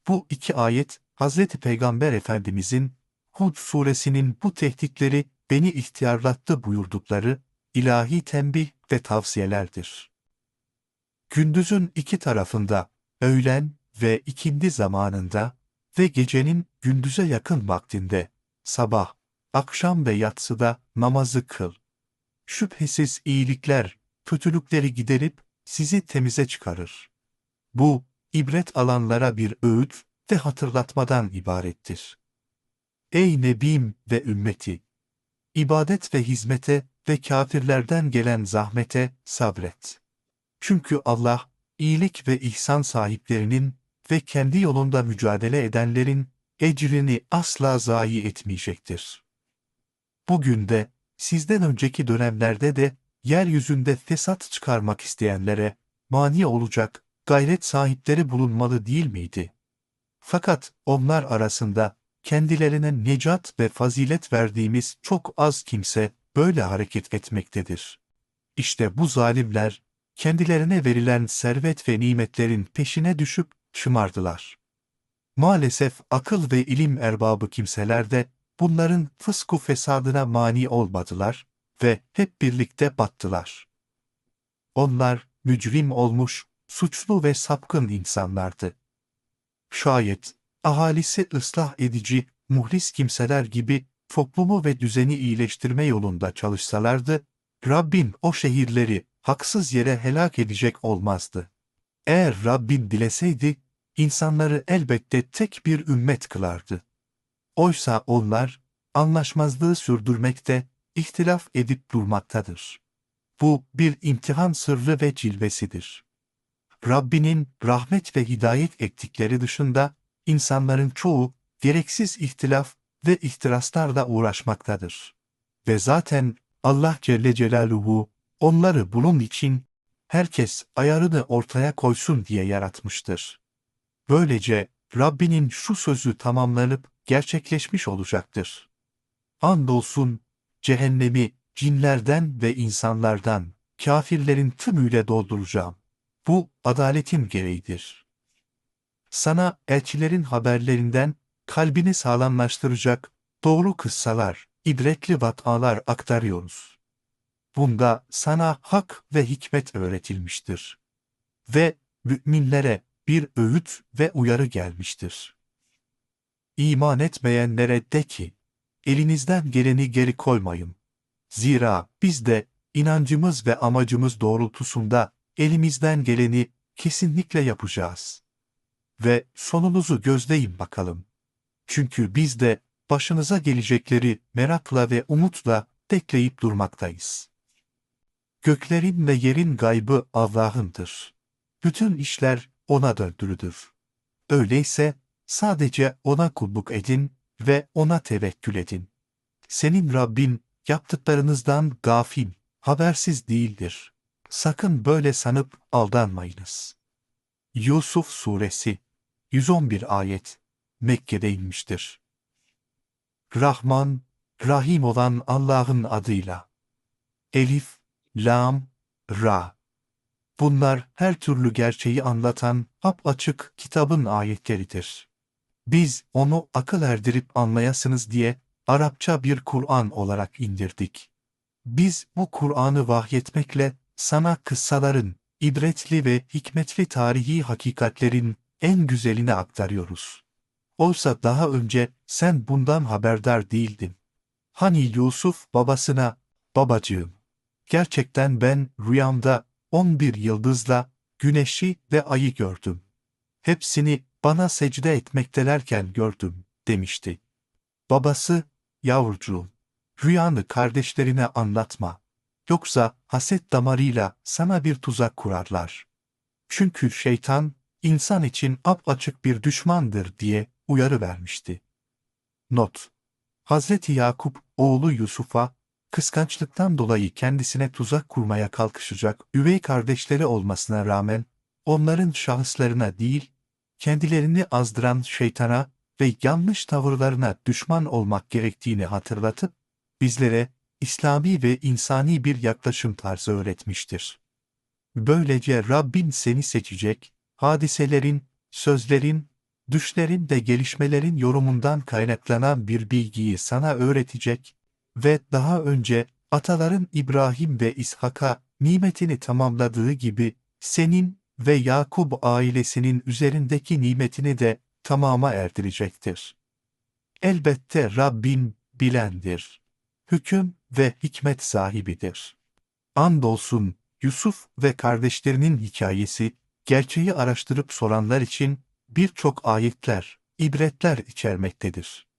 Bu iki ayet, Hazreti Peygamber Efendimizin Hud suresinin bu tehditleri beni ihtiyarlattı buyurdukları ilahi tembih ve tavsiyelerdir. Gündüzün iki tarafında, öğlen ve ikindi zamanında ve gecenin gündüze yakın vaktinde, sabah, akşam ve yatsıda namazı kıl. Şüphesiz iyilikler, kötülükleri giderip sizi temize çıkarır. Bu, ibret alanlara bir öğüt ve hatırlatmadan ibarettir. Ey Nebim ve ümmeti! İbadet ve hizmete ve kâfirlerden gelen zahmete sabret. Çünkü Allah, iyilik ve ihsan sahiplerinin ve kendi yolunda mücadele edenlerin ecrini asla zayi etmeyecektir. Bugün de, sizden önceki dönemlerde de, yeryüzünde fesat çıkarmak isteyenlere, mani olacak, gayret sahipleri bulunmalı değil miydi? Fakat onlar arasında, kendilerine necat ve fazilet verdiğimiz çok az kimse, böyle hareket etmektedir. İşte bu zalimler, kendilerine verilen servet ve nimetlerin peşine düşüp şımardılar. Maalesef akıl ve ilim erbabı kimseler de, bunların fısku fesadına mani olmadılar ve hep birlikte battılar. Onlar, mücrim olmuş, suçlu ve sapkın insanlardı. Şayet, ahalisi ıslah edici, muhlis kimseler gibi, toplumu ve düzeni iyileştirme yolunda çalışsalardı, Rabbin o şehirleri haksız yere helak edecek olmazdı. Eğer Rabbin dileseydi, insanları elbette tek bir ümmet kılardı. Oysa onlar, anlaşmazlığı sürdürmekte, ihtilaf edip durmaktadır. Bu bir imtihan sırrı ve cilvesidir. Rabbinin rahmet ve hidayet ettikleri dışında, insanların çoğu, gereksiz ihtilaf ve ihtiraslarla uğraşmaktadır. Ve zaten, Allah Celle Celaluhu, onları bunun için, herkes ayarını ortaya koysun diye yaratmıştır. Böylece, Rabbinin şu sözü tamamlanıp, gerçekleşmiş olacaktır. Andolsun, cehennemi, cinlerden ve insanlardan, kâfirlerin tümüyle dolduracağım. Bu, adaletin gereğidir. Sana elçilerin haberlerinden, kalbini sağlamlaştıracak, doğru kıssalar, ibretli vakalar aktarıyoruz. Bunda sana hak ve hikmet öğretilmiştir. Ve müminlere bir öğüt ve uyarı gelmiştir. İman etmeyenlere de ki, elinizden geleni geri koymayın. Zira biz de inancımız ve amacımız doğrultusunda elimizden geleni kesinlikle yapacağız. Ve sonunuzu gözleyin bakalım. Çünkü biz de başınıza gelecekleri merakla ve umutla bekleyip durmaktayız. Göklerin ve yerin gaybı Allah'ındır. Bütün işler O'na döndürülür. Öyleyse sadece O'na kulluk edin ve O'na tevekkül edin. Senin Rabbin yaptıklarınızdan gafil, habersiz değildir. Sakın böyle sanıp aldanmayınız. Yusuf Suresi 111 ayet Mekke'de inmiştir. Rahman, Rahim olan Allah'ın adıyla. Elif, Lam, Ra. Bunlar her türlü gerçeği anlatan apaçık kitabın ayetleridir. Biz onu akıl erdirip anlayasınız diye Arapça bir Kur'an olarak indirdik. Biz bu Kur'an'ı vahyetmekle sana kıssaların, ibretli ve hikmetli tarihi hakikatlerin en güzelini aktarıyoruz. Oysa daha önce sen bundan haberdar değildin. Hani Yusuf babasına, babacığım, Gerçekten ben rüyamda 11 yıldızla güneşi ve ayı gördüm. Hepsini bana secde etmektelerken gördüm, demişti. Babası, yavrucuğum, rüyanı kardeşlerine anlatma. Yoksa haset damarıyla sana bir tuzak kurarlar. Çünkü şeytan, insan için apaçık bir düşmandır diye uyarı vermişti. Not: Hazreti Yakup, oğlu Yusuf'a, kıskançlıktan dolayı kendisine tuzak kurmaya kalkışacak üvey kardeşleri olmasına rağmen, onların şahıslarına değil, kendilerini azdıran şeytana ve yanlış tavırlarına düşman olmak gerektiğini hatırlatıp, bizlere İslami ve insani bir yaklaşım tarzı öğretmiştir. Böylece Rabbin seni seçecek, hadiselerin, sözlerin, düşlerin ve gelişmelerin yorumundan kaynaklanan bir bilgiyi sana öğretecek ve daha önce ataların İbrahim ve İshak'a nimetini tamamladığı gibi senin ve Yakub ailesinin üzerindeki nimetini de tamama erdirecektir. Elbette Rabbin bilendir. Hüküm ve hikmet sahibidir. Andolsun Yusuf ve kardeşlerinin hikayesi, gerçeği araştırıp soranlar için birçok ayetler, ibretler içermektedir.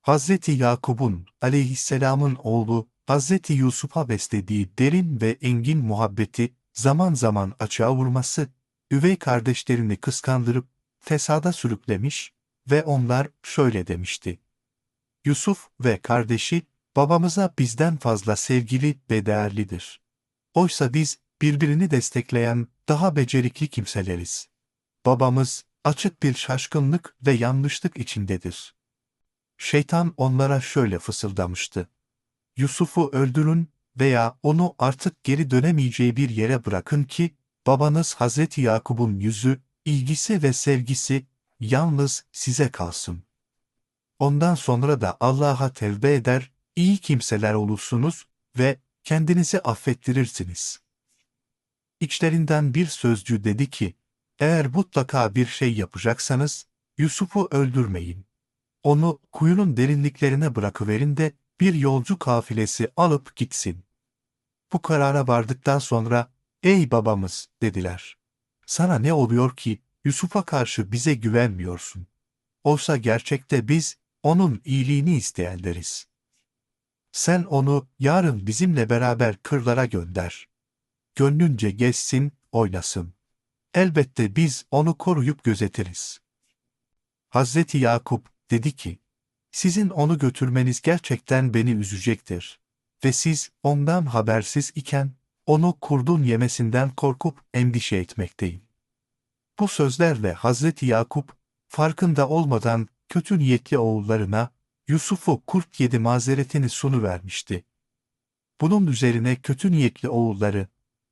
Hazreti Yakub'un aleyhisselamın oğlu Hazreti Yusuf'a beslediği derin ve engin muhabbeti zaman zaman açığa vurması, üvey kardeşlerini kıskandırıp fesada sürüklemiş ve onlar şöyle demişti: Yusuf ve kardeşi babamıza bizden fazla sevgili ve değerlidir. Oysa biz birbirini destekleyen daha becerikli kimseleriz. Babamız açık bir şaşkınlık ve yanlışlık içindedir. Şeytan onlara şöyle fısıldamıştı: Yusuf'u öldürün veya onu artık geri dönemeyeceği bir yere bırakın ki, babanız Hazreti Yakub'un yüzü, ilgisi ve sevgisi yalnız size kalsın. Ondan sonra da Allah'a tevbe eder, iyi kimseler olursunuz ve kendinizi affettirirsiniz. İçlerinden bir sözcü dedi ki, eğer mutlaka bir şey yapacaksanız, Yusuf'u öldürmeyin. Onu kuyunun derinliklerine bırakıverin de bir yolcu kafilesi alıp gitsin. Bu karara vardıktan sonra, ey babamız, dediler. Sana ne oluyor ki Yusuf'a karşı bize güvenmiyorsun? Oysa gerçekte biz onun iyiliğini isteyenleriz. Sen onu yarın bizimle beraber kırlara gönder. Gönlünce gezsin, oynasın. Elbette biz onu koruyup gözetiriz. Hazreti Yakup dedi ki, sizin onu götürmeniz gerçekten beni üzecektir. Ve siz ondan habersiz iken, onu kurdun yemesinden korkup endişe etmekteyim. Bu sözlerle Hazreti Yakup, farkında olmadan kötü niyetli oğullarına, Yusuf'u kurt yedi mazeretini sunuvermişti. Bunun üzerine kötü niyetli oğulları,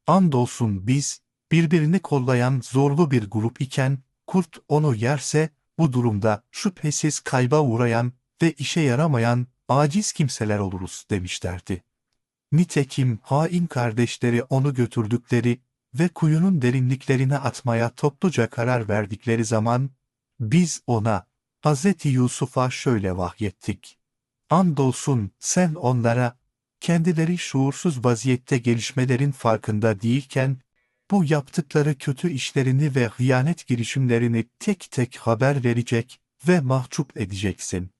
andolsun biz, birbirini kollayan zorlu bir grup iken, kurt onu yerse, bu durumda şüphesiz kayba uğrayan ve işe yaramayan aciz kimseler oluruz demişlerdi. Nitekim hain kardeşleri onu götürdükleri ve kuyunun derinliklerine atmaya topluca karar verdikleri zaman, biz ona, Hazreti Yusuf'a şöyle vahyettik: Andolsun sen onlara, kendileri şuursuz vaziyette gelişmelerin farkında değilken, bu yaptıkları kötü işlerini ve hıyanet girişimlerini tek tek haber verecek ve mahcup edeceksin.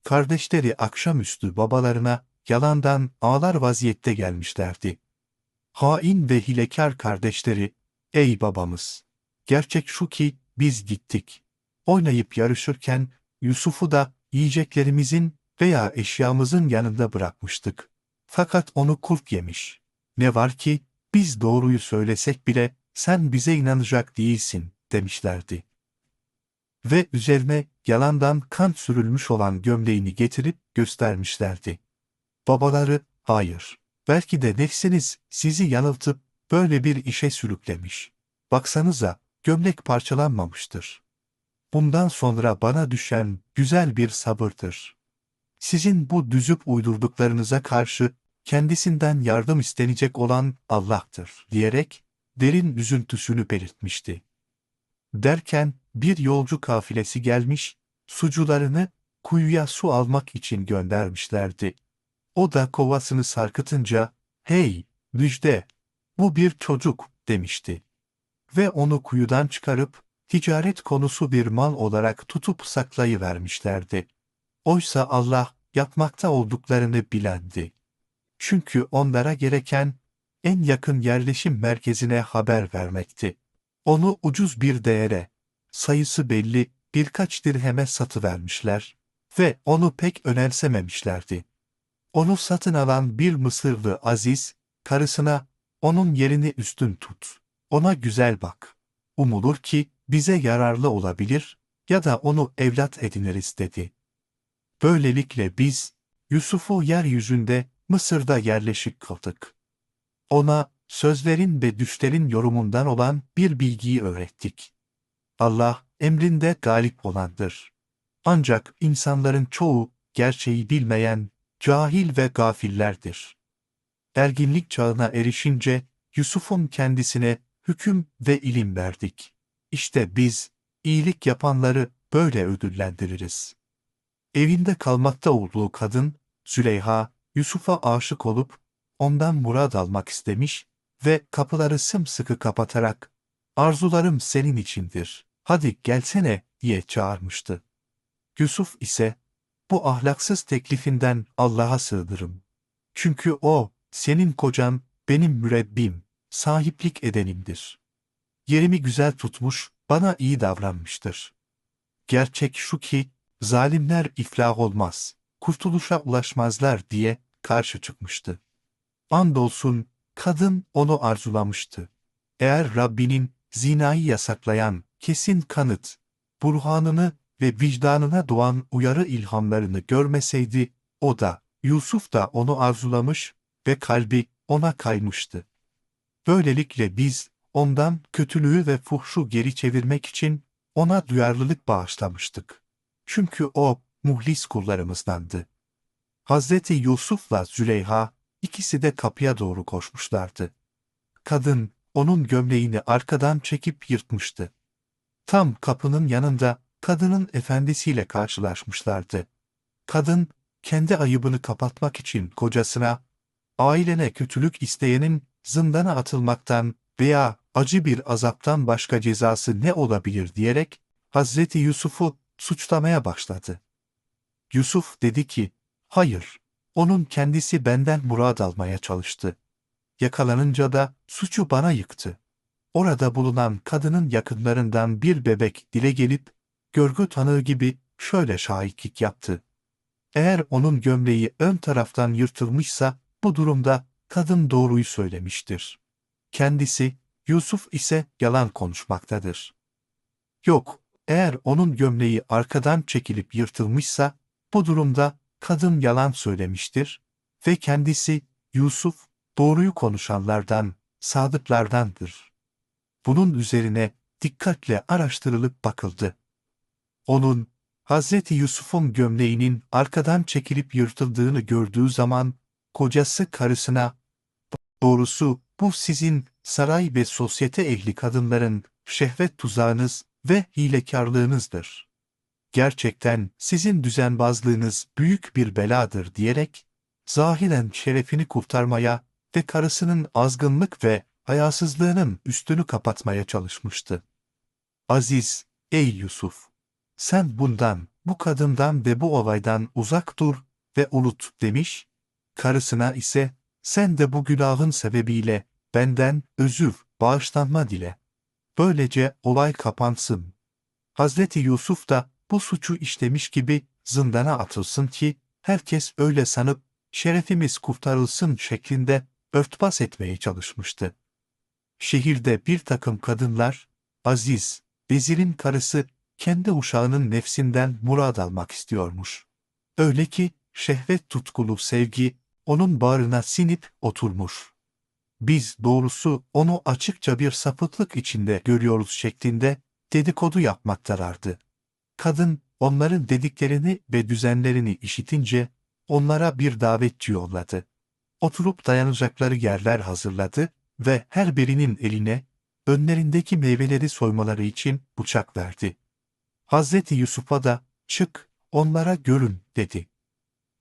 Kardeşleri akşamüstü babalarına yalandan ağlar vaziyette gelmişlerdi. Hain ve hilekâr kardeşleri, ey babamız! Gerçek şu ki biz gittik. Oynayıp yarışırken Yusuf'u da yiyeceklerimizin veya eşyamızın yanında bırakmıştık. Fakat onu kurt yemiş. Ne var ki biz doğruyu söylesek bile sen bize inanacak değilsin demişlerdi. Ve üzerine yalandan kan sürülmüş olan gömleğini getirip göstermişlerdi. Babaları, hayır, belki de nefsiniz sizi yanıltıp böyle bir işe sürüklemiş. Baksanıza, gömlek parçalanmamıştır. Bundan sonra bana düşen güzel bir sabırdır. Sizin bu düzüp uydurduklarınıza karşı kendisinden yardım istenecek olan Allah'tır, diyerek derin üzüntüsünü belirtmişti. Derken bir yolcu kafilesi gelmiş, sucularını kuyuya su almak için göndermişlerdi. O da kovasını sarkıtınca, hey, "Müjde, bu bir çocuk," demişti. Ve onu kuyudan çıkarıp, ticaret konusu bir mal olarak tutup saklayıvermişlerdi. Oysa Allah, yapmakta olduklarını bilendi. Çünkü onlara gereken, en yakın yerleşim merkezine haber vermekti. Onu ucuz bir değere, sayısı belli birkaç dirheme satıvermişler ve onu pek önemsememişlerdi. Onu satın alan bir Mısırlı Aziz, karısına, "Onun yerini üstün tut, ona güzel bak. Umulur ki bize yararlı olabilir ya da onu evlat ediniriz," dedi. Böylelikle biz, Yusuf'u yeryüzünde, Mısır'da yerleşik kıldık. Ona, sözlerin ve düşlerin yorumundan olan bir bilgiyi öğrettik. Allah, emrinde galip olandır. Ancak insanların çoğu, gerçeği bilmeyen, cahil ve gafillerdir. Erginlik çağına erişince, Yusuf'un kendisine hüküm ve ilim verdik. İşte biz, iyilik yapanları böyle ödüllendiririz. Evinde kalmakta olduğu kadın, Züleyha, Yusuf'a aşık olup, ondan murad almak istemiş ve kapıları sımsıkı kapatarak, "Arzularım senin içindir, hadi gelsene," diye çağırmıştı. Yusuf ise, "Bu ahlaksız teklifinden Allah'a sığınırım. Çünkü o, senin kocan, benim mürebbim, sahiplik edenimdir. Yerimi güzel tutmuş, bana iyi davranmıştır. Gerçek şu ki, zalimler iflah olmaz, kurtuluşa ulaşmazlar," diye karşı çıkmıştı. Andolsun, kadın onu arzulamıştı. Eğer Rabbinin zinayı yasaklayan kesin kanıt, burhanını ve vicdanına doğan uyarı ilhamlarını görmeseydi, o da, Yusuf da onu arzulamış ve kalbi ona kaymıştı. Böylelikle biz, ondan kötülüğü ve fuhşu geri çevirmek için ona duyarlılık bağışlamıştık. Çünkü o, muhlis kullarımızdandı. Hazreti Yusuf'la Züleyha, ikisi de kapıya doğru koşmuşlardı. Kadın, onun gömleğini arkadan çekip yırtmıştı. Tam kapının yanında, kadının efendisiyle karşılaşmışlardı. Kadın, kendi ayıbını kapatmak için kocasına, "Ailene kötülük isteyenin zindana atılmaktan veya acı bir azaptan başka cezası ne olabilir?" diyerek Hazreti Yusuf'u suçlamaya başladı. Yusuf dedi ki, "Hayır, onun kendisi benden murad almaya çalıştı. Yakalanınca da suçu bana yıktı." Orada bulunan kadının yakınlarından bir bebek dile gelip, görgü tanığı gibi şöyle şahitlik yaptı: "Eğer onun gömleği ön taraftan yırtılmışsa, bu durumda kadın doğruyu söylemiştir. Kendisi, Yusuf ise yalan konuşmaktadır. Yok, eğer onun gömleği arkadan çekilip yırtılmışsa, bu durumda kadın yalan söylemiştir ve kendisi, Yusuf, doğruyu konuşanlardan, sadıklardandır." Bunun üzerine dikkatle araştırılıp bakıldı. Onun, Hazreti Yusuf'un gömleğinin arkadan çekilip yırtıldığını gördüğü zaman, kocası karısına, "Doğrusu bu sizin saray ve sosyete ehli kadınların şehvet tuzağınız ve hilekarlığınızdır. Gerçekten sizin düzenbazlığınız büyük bir beladır," diyerek, zahiren şerefini kurtarmaya ve karısının azgınlık ve hayasızlığının üstünü kapatmaya çalışmıştı. "Aziz, ey Yusuf! Sen bundan, bu kadından ve bu olaydan uzak dur ve unut," demiş, karısına ise, "Sen de bu günahın sebebiyle benden özür, bağışlanma dile. Böylece olay kapansın. Hazreti Yusuf da bu suçu işlemiş gibi zindana atılsın ki herkes öyle sanıp şerefimiz kurtarılsın," şeklinde örtbas etmeye çalışmıştı. Şehirde bir takım kadınlar, Aziz, vezirin karısı, kendi uşağının nefsinden murad almak istiyormuş. Öyle ki şehvet tutkulu sevgi onun bağrına sinip oturmuş. "Biz doğrusu onu açıkça bir sapıklık içinde görüyoruz," şeklinde dedikodu yapmaktalardı. Kadın, onların dediklerini ve düzenlerini işitince, onlara bir davetçi yolladı. Oturup dayanacakları yerler hazırladı ve her birinin eline, önlerindeki meyveleri soymaları için bıçak verdi. Hazreti Yusuf'a da, "Çık, onlara görün," dedi.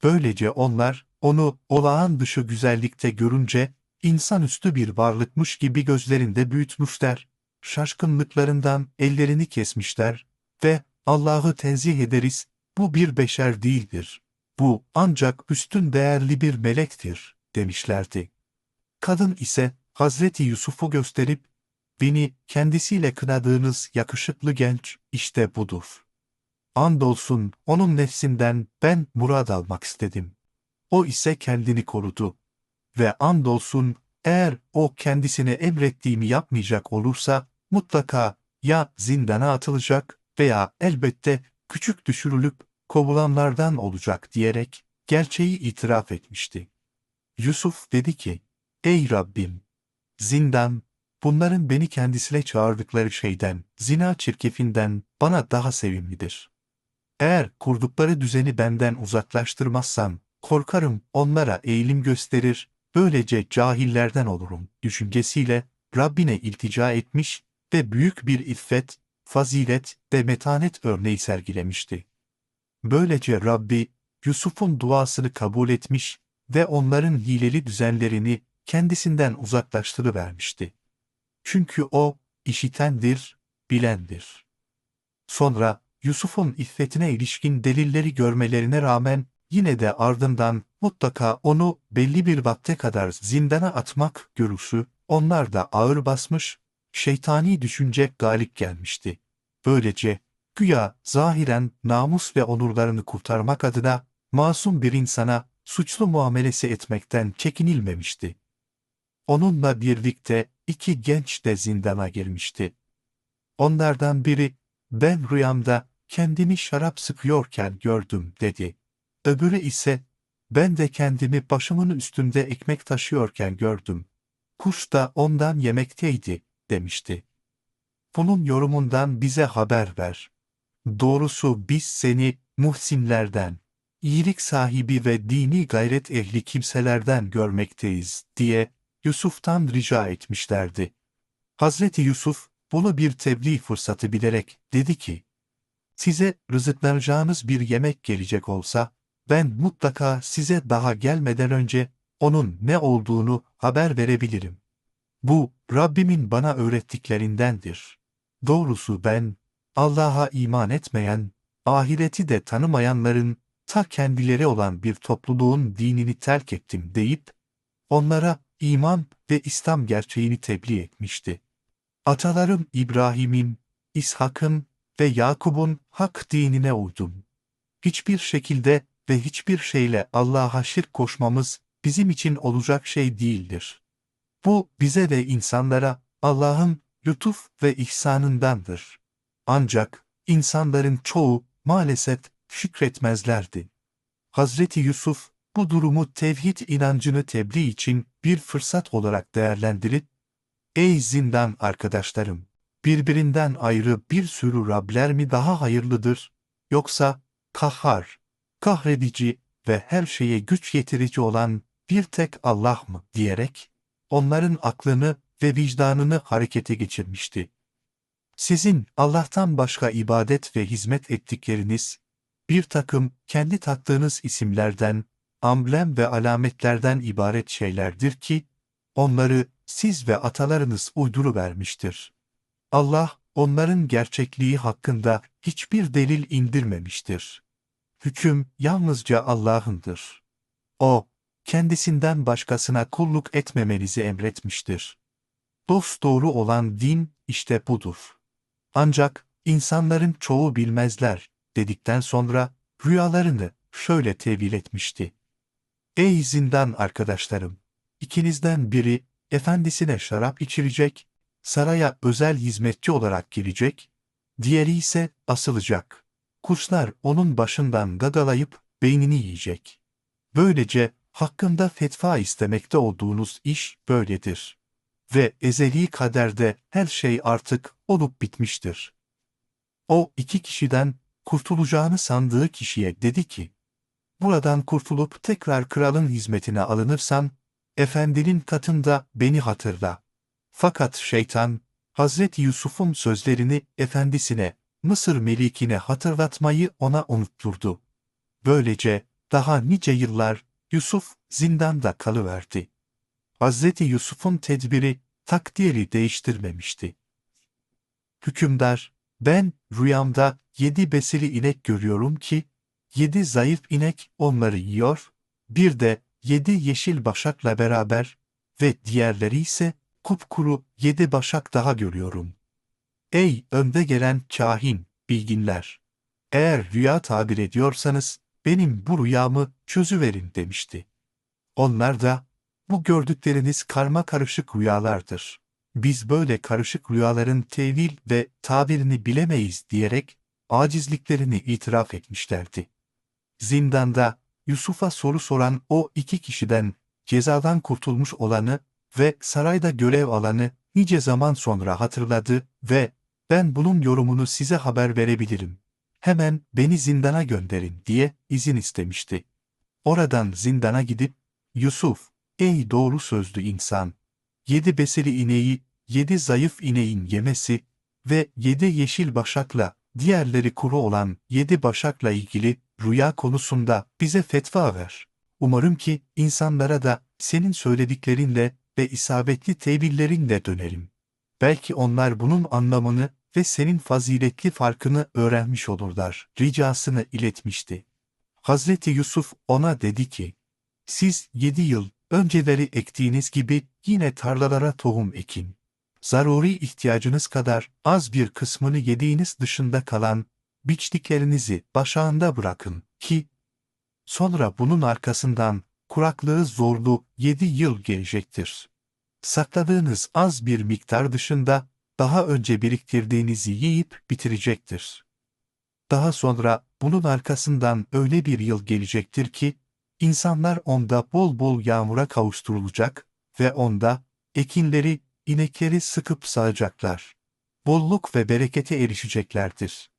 Böylece onlar, onu olağan dışı güzellikte görünce, insanüstü bir varlıkmış gibi gözlerinde büyütmüşler, şaşkınlıklarından ellerini kesmişler ve Allah'ı tenzih ederiz, bu bir beşer değildir. Bu ancak üstün değerli bir melektir, demişlerdi. Kadın ise Hazreti Yusuf'u gösterip, beni kendisiyle kınadığınız yakışıklı genç işte budur. Andolsun onun nefsinden ben murad almak istedim. O ise kendini korudu. Ve andolsun eğer o kendisine emrettiğimi yapmayacak olursa mutlaka ya zindana atılacak veya elbette küçük düşürülüp kovulanlardan olacak diyerek gerçeği itiraf etmişti. Yusuf dedi ki, ey Rabbim! Zindan, bunların beni kendisine çağırdıkları şeyden, zina çirkefinden bana daha sevimlidir. Eğer kurdukları düzeni benden uzaklaştırmazsam, korkarım onlara eğilim gösterir, böylece cahillerden olurum düşüncesiyle Rabbine iltica etmiş ve büyük bir iffet, fazilet ve metanet örneği sergilemişti. Böylece Rabbi, Yusuf'un duasını kabul etmiş ve onların hileli düzenlerini kendisinden uzaklaştırıvermişti. Çünkü o, işitendir, bilendir. Sonra, Yusuf'un iffetine ilişkin delilleri görmelerine rağmen, yine de ardından mutlaka onu belli bir vakte kadar zindana atmak görüşü, onlar da ağır basmış, şeytani düşünce galip gelmişti. Böylece, güya zahiren namus ve onurlarını kurtarmak adına, masum bir insana suçlu muamelesi etmekten çekinilmemişti. Onunla birlikte iki genç de zindana girmişti. Onlardan biri, ben rüyamda kendimi şarap sıkıyorken gördüm dedi. Öbürü ise, ben de kendimi başımın üstünde ekmek taşıyorken gördüm. Kuş da ondan yemekteydi, demişti. Bunun yorumundan bize haber ver. Doğrusu biz seni muhsinlerden, iyilik sahibi ve dini gayret ehli kimselerden görmekteyiz, diye Yusuf'tan rica etmişlerdi. Hazreti Yusuf, bunu bir tebliğ fırsatı bilerek dedi ki, size rızıklanacağınız bir yemek gelecek olsa, ben mutlaka size daha gelmeden önce onun ne olduğunu haber verebilirim. Bu, Rabbimin bana öğrettiklerindendir. Doğrusu ben, Allah'a iman etmeyen, ahireti de tanımayanların, ta kendileri olan bir topluluğun dinini terk ettim deyip, onlara iman ve İslam gerçeğini tebliğ etmişti. Atalarım İbrahim'in, İshak'ın ve Yakub'un hak dinine uydum. Hiçbir şekilde ve hiçbir şeyle Allah'a şirk koşmamız bizim için olacak şey değildir. Bu bize ve insanlara Allah'ın lütuf ve ihsanındandır. Ancak insanların çoğu maalesef şükretmezlerdi. Hazreti Yusuf bu durumu tevhid inancını tebliğ için bir fırsat olarak değerlendirip, ey zindan arkadaşlarım! Birbirinden ayrı bir sürü Rabler mi daha hayırlıdır? Yoksa kahhar, kahredici ve her şeye güç yetirici olan bir tek Allah mı? Diyerek, onların aklını ve vicdanını harekete geçirmişti. Sizin Allah'tan başka ibadet ve hizmet ettikleriniz, bir takım kendi taktığınız isimlerden, amblem ve alametlerden ibaret şeylerdir ki, onları siz ve atalarınız uyduruvermiştir. Allah, onların gerçekliği hakkında hiçbir delil indirmemiştir. Hüküm yalnızca Allah'ındır. O, kendisinden başkasına kulluk etmemenizi emretmiştir. Dosdoğru olan din işte budur. Ancak insanların çoğu bilmezler, dedikten sonra rüyalarını şöyle tevil etmişti. Ey zindan arkadaşlarım! İkinizden biri efendisine şarap içirecek, saraya özel hizmetçi olarak girecek, diğeri ise asılacak. Kuşlar onun başından gagalayıp beynini yiyecek. Böylece hakkında fetva istemekte olduğunuz iş böyledir. Ve ezeli kaderde her şey artık olup bitmiştir. O iki kişiden kurtulacağını sandığı kişiye dedi ki, buradan kurtulup tekrar kralın hizmetine alınırsan, efendinin katında beni hatırla. Fakat şeytan, Hazreti Yusuf'un sözlerini efendisine, Mısır melikine hatırlatmayı ona unutturdu. Böylece daha nice yıllar Yusuf zindanda kalıverdi. Hazreti Yusuf'un tedbiri takdiri değiştirmemişti. Hükümdar, ben rüyamda 7 besili inek görüyorum ki, 7 zayıf inek onları yiyor, bir de 7 yeşil başakla beraber ve diğerleri ise kupkuru 7 başak daha görüyorum. Ey önde gelen kahin, bilginler! Eğer rüya tabir ediyorsanız, benim bu rüyamı çözüverin demişti. Onlar da, bu gördükleriniz karma karışık rüyalardır. Biz böyle karışık rüyaların tevil ve tabirini bilemeyiz diyerek acizliklerini itiraf etmişlerdi. Zindanda Yusuf'a soru soran o 2 kişiden cezadan kurtulmuş olanı ve sarayda görev alanı nice zaman sonra hatırladı ve ben bunun yorumunu size haber verebilirim. Hemen beni zindana gönderin diye izin istemişti. Oradan zindana gidip, Yusuf, ey doğru sözlü insan, 7 besili ineği, 7 zayıf ineğin yemesi ve 7 yeşil başakla, diğerleri kuru olan 7 başakla ilgili rüya konusunda bize fetva ver. Umarım ki insanlara da senin söylediklerinle ve isabetli tevillerinle dönerim. Belki onlar bunun anlamını ve senin faziletli farkını öğrenmiş olurlar, ricasını iletmişti. Hazreti Yusuf ona dedi ki, siz 7 yıl önceleri ektiğiniz gibi yine tarlalara tohum ekin. Zaruri ihtiyacınız kadar az bir kısmını yediğiniz dışında kalan biçtiklerinizi başağında bırakın ki, sonra bunun arkasından kuraklığı zorlu 7 yıl gelecektir. Sakladığınız az bir miktar dışında daha önce biriktirdiğinizi yiyip bitirecektir. Daha sonra bunun arkasından öyle bir yıl gelecektir ki, insanlar onda bol bol yağmura kavuşturulacak ve onda ekinleri, inekleri sıkıp sağacaklar. Bolluk ve berekete erişeceklerdir.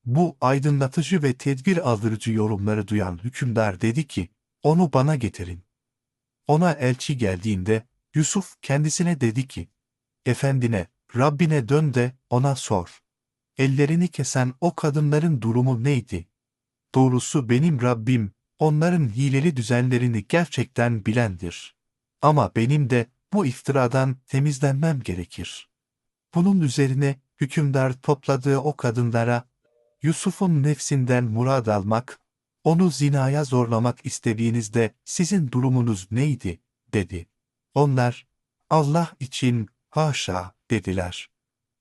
Bu aydınlatıcı ve tedbir aldırıcı yorumları duyan hükümdar dedi ki, onu bana getirin. Ona elçi geldiğinde, Yusuf kendisine dedi ki, efendine, Rabbine dön de ona sor. Ellerini kesen o kadınların durumu neydi? Doğrusu benim Rabbim, onların hileli düzenlerini gerçekten bilendir. Ama benim de bu iftiradan temizlenmem gerekir. Bunun üzerine hükümdar topladığı o kadınlara, Yusuf'un nefsinden murad almak, onu zinaya zorlamak istediğinizde sizin durumunuz neydi? Dedi. Onlar, Allah için haşa dediler.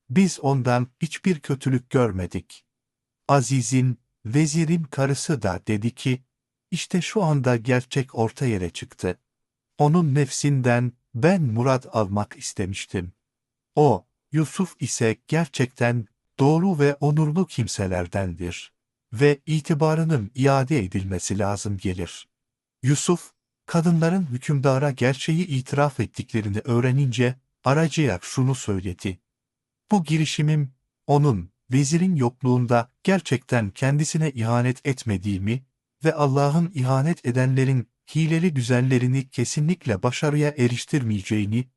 Biz ondan hiçbir kötülük görmedik. Aziz'in, vezirin karısı da dedi ki, işte şu anda gerçek orta yere çıktı. Onun nefsinden ben murad almak istemiştim. O, Yusuf ise gerçekten doğru ve onurlu kimselerdendir. Ve itibarının iade edilmesi lazım gelir. Yusuf, kadınların hükümdara gerçeği itiraf ettiklerini öğrenince aracıya şunu söyledi. Bu girişimim, onun, vezirin yokluğunda gerçekten kendisine ihanet etmediğimi ve Allah'ın ihanet edenlerin hileli düzenlerini kesinlikle başarıya eriştirmeyeceğini